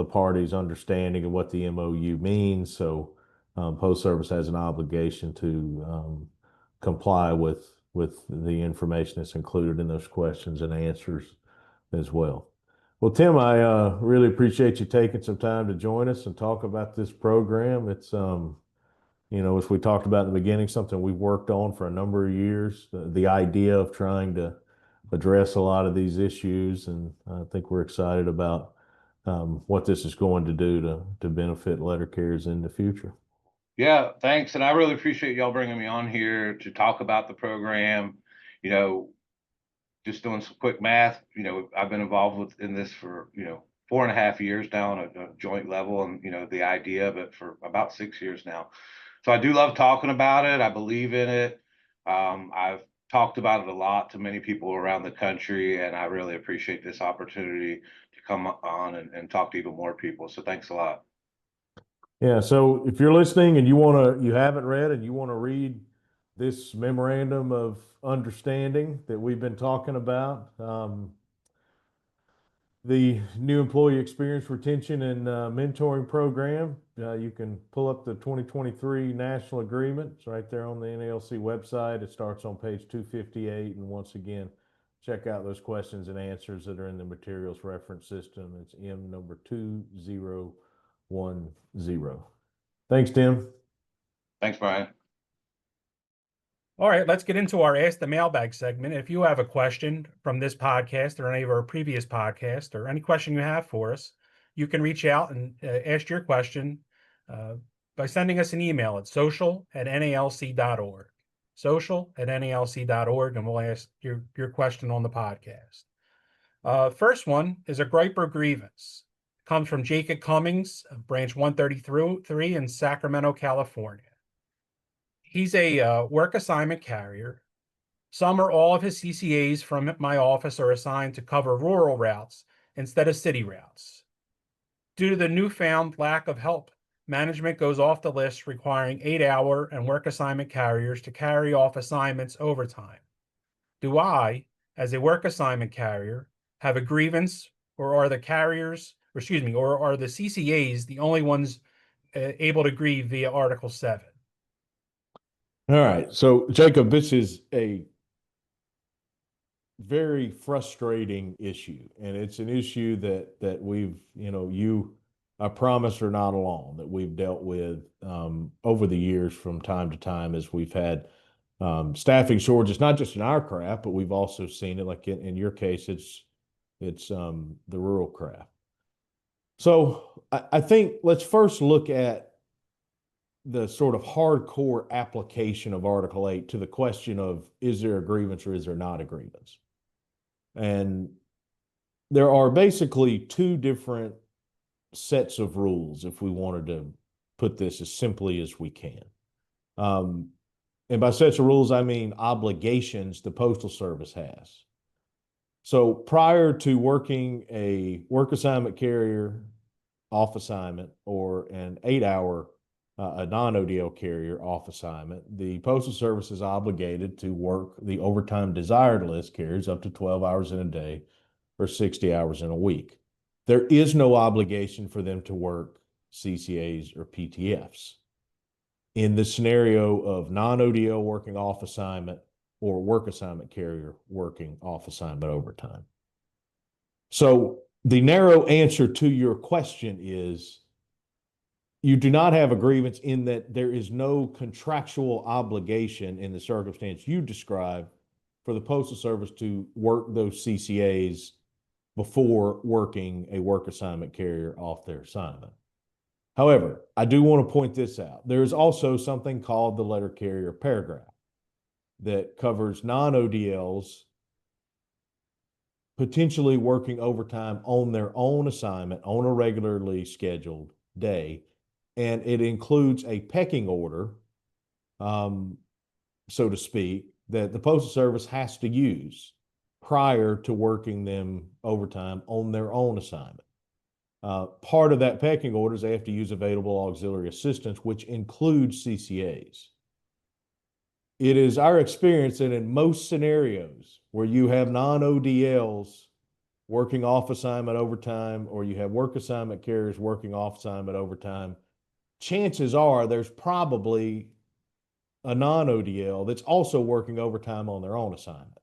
party's understanding of what the MOU means. So Post Service has an obligation to comply with the information that's included in those questions and answers as well. Well, Tim, I really appreciate you taking some time to join us and talk about this program. It's as we talked about in the beginning, something we've worked on for a number of years. The idea of trying to address a lot of these issues, and I think we're excited about what this is going to do to benefit letter carriers in the future. Yeah, thanks. And I really appreciate y'all bringing me on here to talk about the program. Just doing some quick math, I've been involved in this for, 4.5 years now on a joint level, and, the idea of it for about 6 years now. So I do love talking about it. I believe in it. I've talked about it a lot to many people around the country, and I really appreciate this opportunity to come on and talk to even more people. So thanks a lot. Yeah, so if you're listening and you haven't read and you want to read this memorandum of understanding that we've been talking about, the new employee experience retention and mentoring program, you can pull up the 2023 national agreement. It's right there on the NALC website. It starts on page 258. And once again, check out those questions and answers that are in the materials reference system. It's M number 2010. Thanks, Tim. Thanks, Brian. All right, let's get into our Ask the Mailbag segment. If you have a question from this podcast or any of our previous podcasts or any question you have for us, you can reach out and ask your question by sending us an email at social@nalc.org. Social@nalc.org, and we'll ask your question on the podcast. First one is a gripe or grievance. Comes from Jacob Cummings, branch 133 in Sacramento, California. He's a work assignment carrier. Some or all of his CCAs from my office are assigned to cover rural routes instead of city routes. Due to the newfound lack of help, management goes off the list requiring 8-hour and work assignment carriers to carry off assignments overtime. Do I, as a work assignment carrier, have a grievance, or are the or are the CCAs the only ones able to grieve via Article 7? All right. So, Jacob, this is a very frustrating issue, and it's an issue that we've, I promise, are not alone, that we've dealt with over the years from time to time as we've had staffing shortages, not just in our craft, but we've also seen it, like in your case, it's the rural craft. So I think let's first look at the sort of hardcore application of Article 8 to the question of, is there a grievance or is there not a grievance? And there are basically two different sets of rules, if we wanted to put this as simply as we can. And by sets of rules, I mean obligations the Postal Service has. So prior to working a work assignment carrier off assignment or an 8-hour a non-ODL carrier off assignment, the Postal Service is obligated to work the overtime desired list carriers up to 12 hours in a day or 60 hours in a week. There is no obligation for them to work CCAs or PTFs. In the scenario of non-ODL working off assignment or work assignment carrier working off assignment overtime. So the narrow answer to your question is, you do not have a grievance in that there is no contractual obligation in the circumstance you described for the Postal Service to work those CCAs before working a work assignment carrier off their assignment. However, I do want to point this out. There is also something called the letter carrier paragraph that covers non-ODLs potentially working overtime on their own assignment on a regularly scheduled day. And it includes a pecking order, so to speak, that the Postal Service has to use prior to working them overtime on their own assignment. Part of that pecking order is they have to use available auxiliary assistance, which includes CCAs. It is our experience that in most scenarios where you have non-ODLs working off assignment overtime, or you have work assignment carriers working off assignment overtime, chances are there's probably a non-ODL that's also working overtime on their own assignment.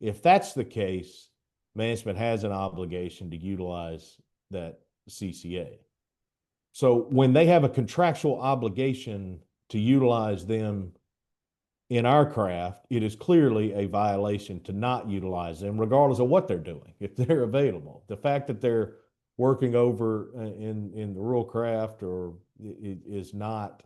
If that's the case, management has an obligation to utilize that CCA. So when they have a contractual obligation to utilize them in our craft, it is clearly a violation to not utilize them, regardless of what they're doing, if they're available. The fact that they're working over in the rural craft or it is not,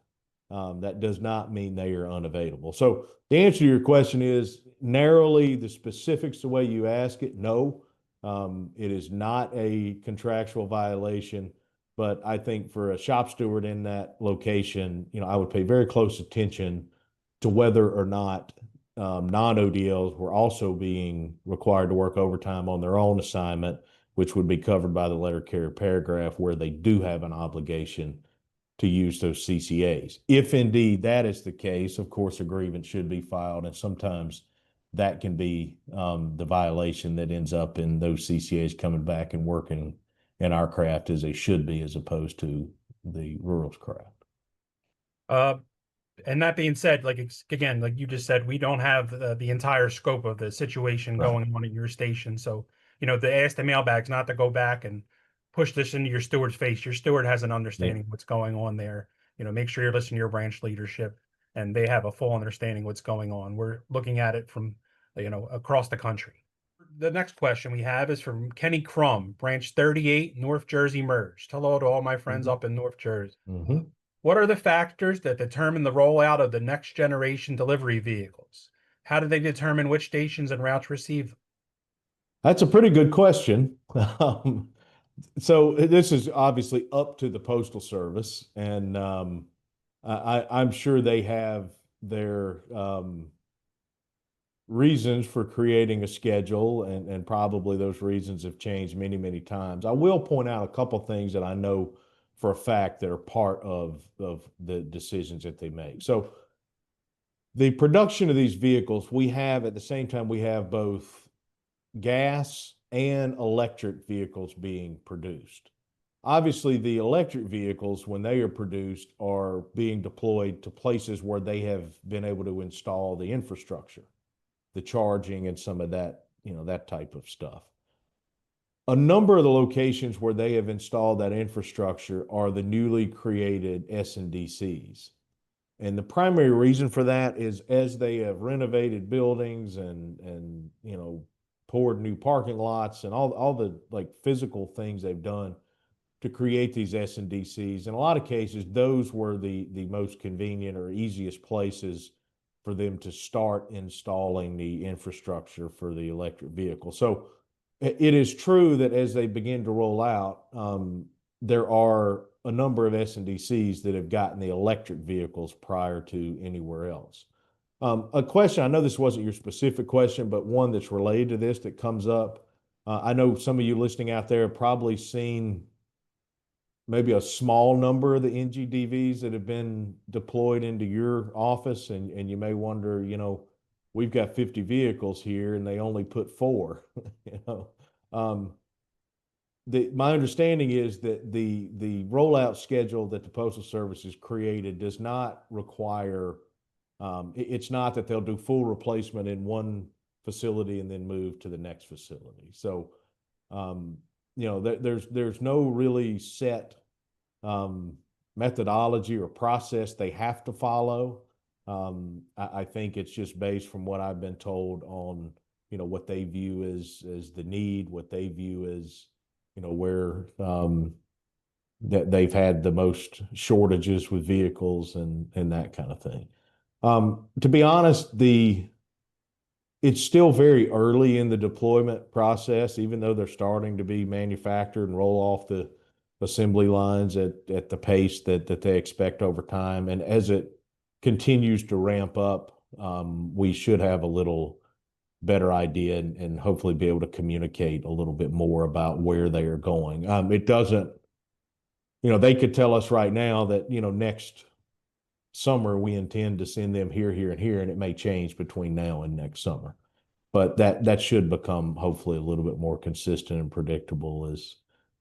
that does not mean they are unavailable. So the answer to your question is narrowly the specifics the way you ask it. No, it is not a contractual violation, but I think for a shop steward in that location, I would pay very close attention to whether or not non-ODLs were also being required to work overtime on their own assignment, which would be covered by the letter carrier paragraph where they do have an obligation to use those CCAs. If indeed that is the case, of course, a grievance should be filed, and sometimes that can be the violation that ends up in those CCAs coming back and working in our craft as they should be, as opposed to the rural craft. And that being said, like you just said, we don't have the entire scope of the situation going on at your station. So, to ask the mailbags not to go back and push this into your steward's face. Your steward has an understanding of what's going on there. Make sure you're listening to your branch leadership and they have a full understanding what's going on. We're looking at it from, across the country. The next question we have is from Kenny Crum, Branch 38, North Jersey Merged. Hello to all my friends up in North Jersey. What are the factors that determine the rollout of the next generation delivery vehicles? How do they determine which stations and routes receive them? That's a pretty good question. So this is obviously up to the Postal Service, and I'm sure they have their reasons for creating a schedule, and probably those reasons have changed many, many times. I will point out a couple things that I know for a fact that are part of the decisions that they make. So the production of these vehicles, we have at the same time, we have both gas and electric vehicles being produced. Obviously, the electric vehicles, when they are produced, are being deployed to places where they have been able to install the infrastructure, the charging and some of that, that type of stuff. A number of the locations where they have installed that infrastructure are the newly created S&DCs. And the primary reason for that is as they have renovated buildings and poured new parking lots and all the like physical things they've done to create these S&DCs. In a lot of cases, those were the most convenient or easiest places for them to start installing the infrastructure for the electric vehicle. So it is true that as they begin to roll out, there are a number of S&DCs that have gotten the electric vehicles prior to anywhere else. A question, I know this wasn't your specific question, but one that's related to this that comes up. I know some of you listening out there have probably seen maybe a small number of the NGDVs that have been deployed into your office, and you may wonder, we've got 50 vehicles here and they only put 4. My understanding is that the rollout schedule that the Postal Service has created does not require, it's not that they'll do full replacement in one facility and then move to the next facility. So, there's no really set methodology or process they have to follow. I think it's just based from what I've been told on, what they view as the need, what they view as, where that they've had the most shortages with vehicles and that kind of thing. To be honest, it's still very early in the deployment process, even though they're starting to be manufactured and roll off the assembly lines at the pace that they expect over time. And as it continues to ramp up, we should have a little better idea and hopefully be able to communicate a little bit more about where they are going. It doesn't, they could tell us right now that, next summer we intend to send them here, here, and here, and it may change between now and next summer. But that should become hopefully a little bit more consistent and predictable as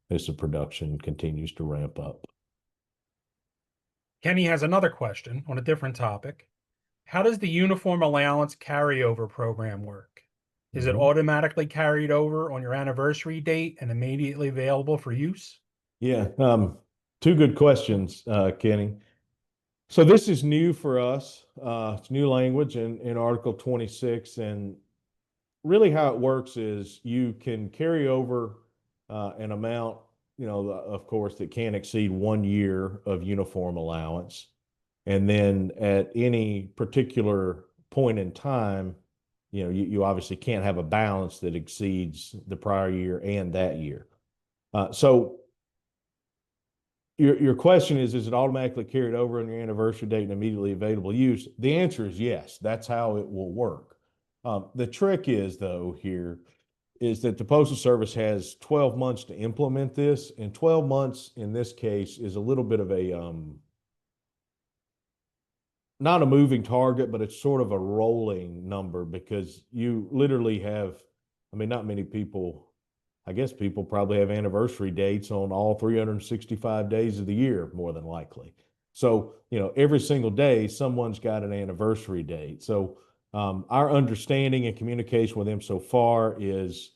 the production continues to ramp up. Kenny has another question on a different topic. How does the Uniform Allowance Carryover Program work? Is it automatically carried over on your anniversary date and immediately available for use? Yeah, 2 good questions, Kenny. So this is new for us. It's new language in Article 26, and really how it works is you can carry over an amount, of course, that can't exceed 1 year of uniform allowance. And then at any particular point in time, you obviously can't have a balance that exceeds the prior year and that year. So your question is it automatically carried over on your anniversary date and immediately available use? The answer is yes. That's how it will work. The trick is, though, here is that the Postal Service has 12 months to implement this, and 12 months in this case is a little bit of a not a moving target, but it's sort of a rolling number because you literally have, not many people, I guess people probably have anniversary dates on all 365 days of the year, more than likely. So, every single day, someone's got an anniversary date. So, our understanding and communication with them so far is,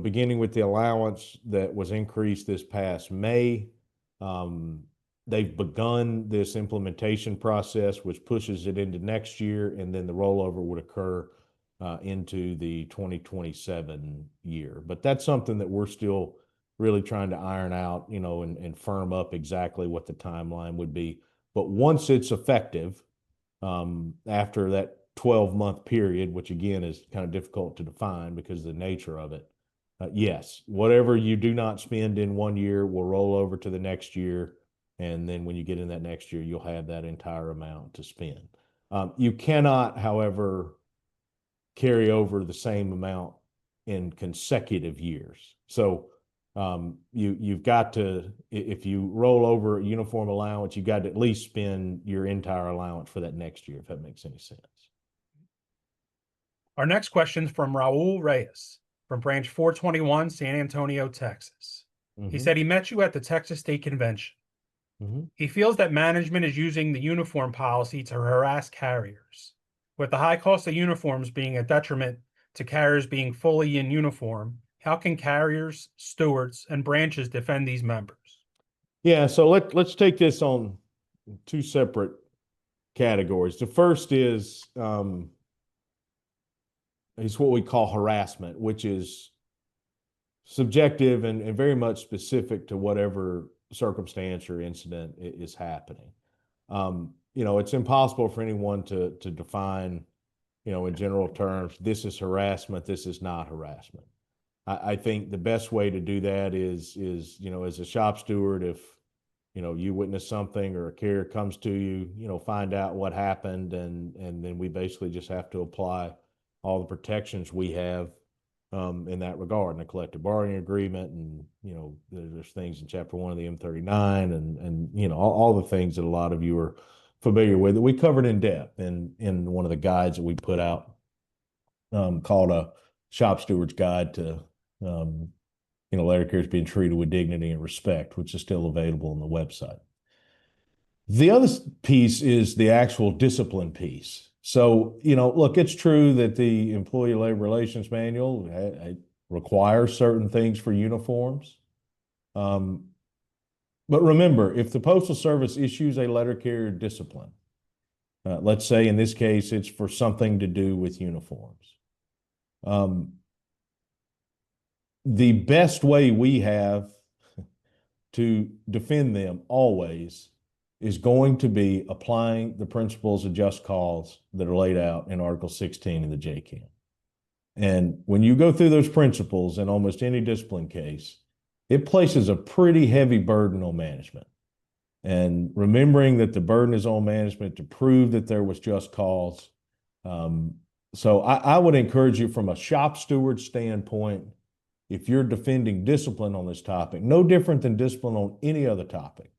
beginning with the allowance that was increased this past May, they've begun this implementation process, which pushes it into next year, and then the rollover would occur into the 2027 year. But that's something that we're still really trying to iron out, and firm up exactly what the timeline would be. But once it's effective, after that 12-month period, which again is kind of difficult to define because of the nature of it, yes, whatever you do not spend in 1 year will roll over to the next year. And then when you get in that next year, you'll have that entire amount to spend. You cannot, however, carry over the same amount in consecutive years. So you've got to, if you roll over a uniform allowance, you've got to at least spend your entire allowance for that next year, if that makes any sense. Our next question is from Raul Reyes from Branch 421, San Antonio, Texas. He said he met you at the Texas State Convention. He feels that management is using the uniform policy to harass carriers. With the high cost of uniforms being a detriment to carriers being fully in uniform, how can carriers, stewards, and branches defend these members? Yeah, so let's take this on two separate categories. The first is what we call harassment, which is subjective and very much specific to whatever circumstance or incident is happening. It's impossible for anyone to define, in general terms, this is harassment, this is not harassment. I think the best way to do that is as a shop steward, if you witness something or a carrier comes to you, find out what happened, and then we basically just have to apply all the protections we have in that regard, in the collective bargaining agreement, and there's things in Chapter 1 of the M39, and all the things that a lot of you are familiar with that we covered in depth in one of the guides that we put out called a Shop Steward's Guide to letter carriers being treated with dignity and respect, which is still available on the website. The other piece is the actual discipline piece. So, look, it's true that the Employee Labor Relations Manual requires certain things for uniforms. But remember, if the Postal Service issues a letter carrier discipline, let's say in this case, it's for something to do with uniforms. The best way we have to defend them always is going to be applying the principles of just cause that are laid out in Article 16 of the JCAM. And when you go through those principles in almost any discipline case, it places a pretty heavy burden on management. And remembering that the burden is on management to prove that there was just cause. So I would encourage you, from a shop steward standpoint, if you're defending discipline on this topic, no different than discipline on any other topic,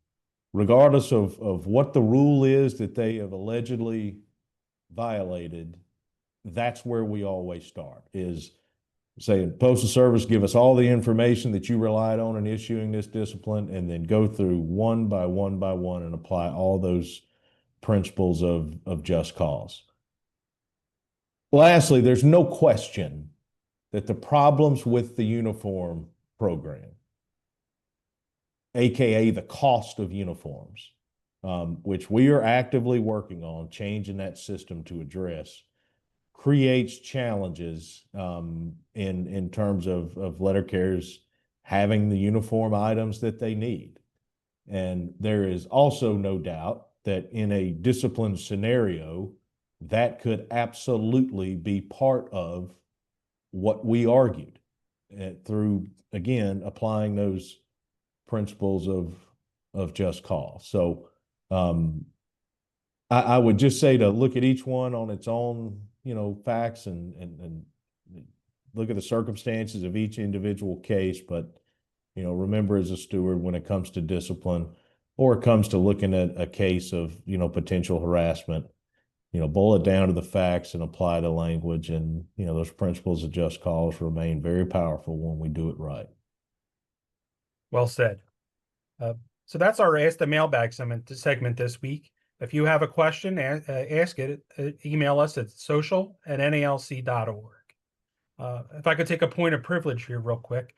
regardless of what the rule is that they have allegedly violated, that's where we always start, is saying, Postal Service, give us all the information that you relied on in issuing this discipline, and then go through one by one by one and apply all those principles of just cause. Lastly, there's no question that the problems with the uniform program, AKA the cost of uniforms, which we are actively working on changing that system to address, creates challenges in terms of letter carriers having the uniform items that they need. And there is also no doubt that in a discipline scenario, that could absolutely be part of what we argued through, again, applying those principles of just cause. So I would just say to look at each one on its own, facts and look at the circumstances of each individual case. But, remember, as a steward, when it comes to discipline or it comes to looking at a case of, potential harassment, boil it down to the facts and apply the language. And, those principles of just cause remain very powerful when we do it right. Well said. So that's our Ask the Mailbag segment this week. If you have a question, ask it. Email us at social@nalc.org. If I could take a point of privilege here real quick.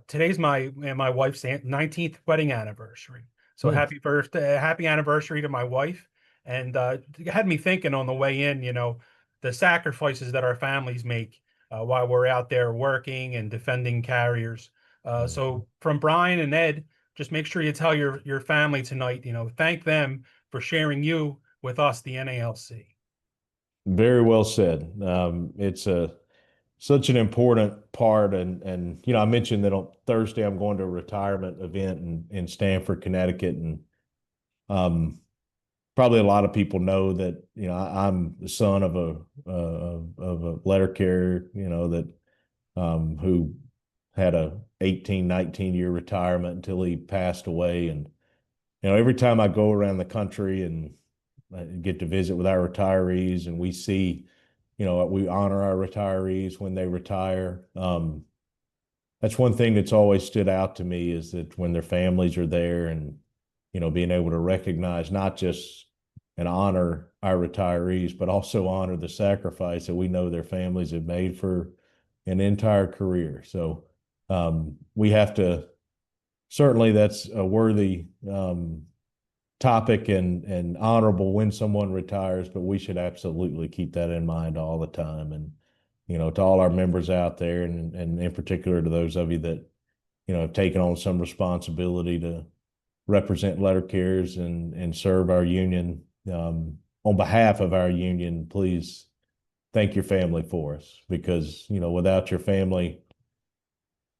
Today's my wife's 19th wedding anniversary. So Yeah. happy birthday, happy anniversary to my wife. And it had me thinking on the way in, the sacrifices that our families make while we're out there working and defending carriers. So from Brian and Ed, just make sure you tell your family tonight, thank them for sharing you with us, the NALC. Very well said. It's such an important part, and I mentioned that on Thursday I'm going to a retirement event in Stamford, Connecticut, and probably a lot of people know that I'm the son of a letter carrier, that who had a 18, 19-year retirement until he passed away. And every time I go around the country and I get to visit with our retirees, and we see, we honor our retirees when they retire. That's one thing that's always stood out to me, is that when their families are there, and being able to recognize not just and honor our retirees, but also honor the sacrifice that we know their families have made for an entire career. So we have to, certainly that's a worthy topic and honorable when someone retires, but we should absolutely keep that in mind all the time. And to all our members out there, and in particular to those of you that have taken on some responsibility to represent letter carriers and serve our union, on behalf of our union, please thank your family for us, because without your family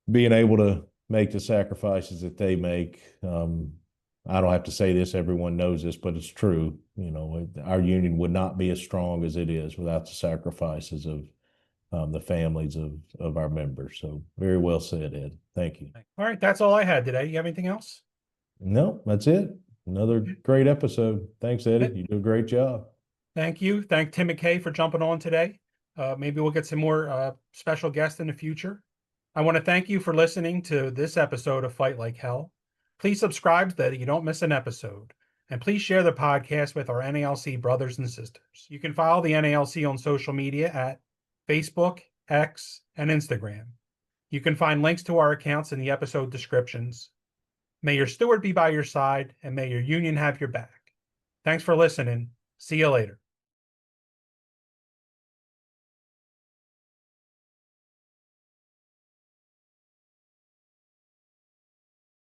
being able to make the sacrifices that they make, I don't have to say this, everyone knows this, but it's true. Our union would not be as strong as it is without the sacrifices of the families of our members. So very well said, Ed. Thank you. All right, that's all I had today. You have anything else? No, that's it. Another great episode. Thanks, Eddie. You do a great job. Thank you. Thank Tim McKay for jumping on today. Maybe we'll get some more special guests in the future. I want to thank you for listening to this episode of Fight Like Hell. Please subscribe so that you don't miss an episode. And please share the podcast with our NALC brothers and sisters. You can follow the NALC on social media at Facebook, X, and Instagram. You can find links to our accounts in the episode descriptions. May your steward be by your side, and may your union have your back. Thanks for listening. See you later.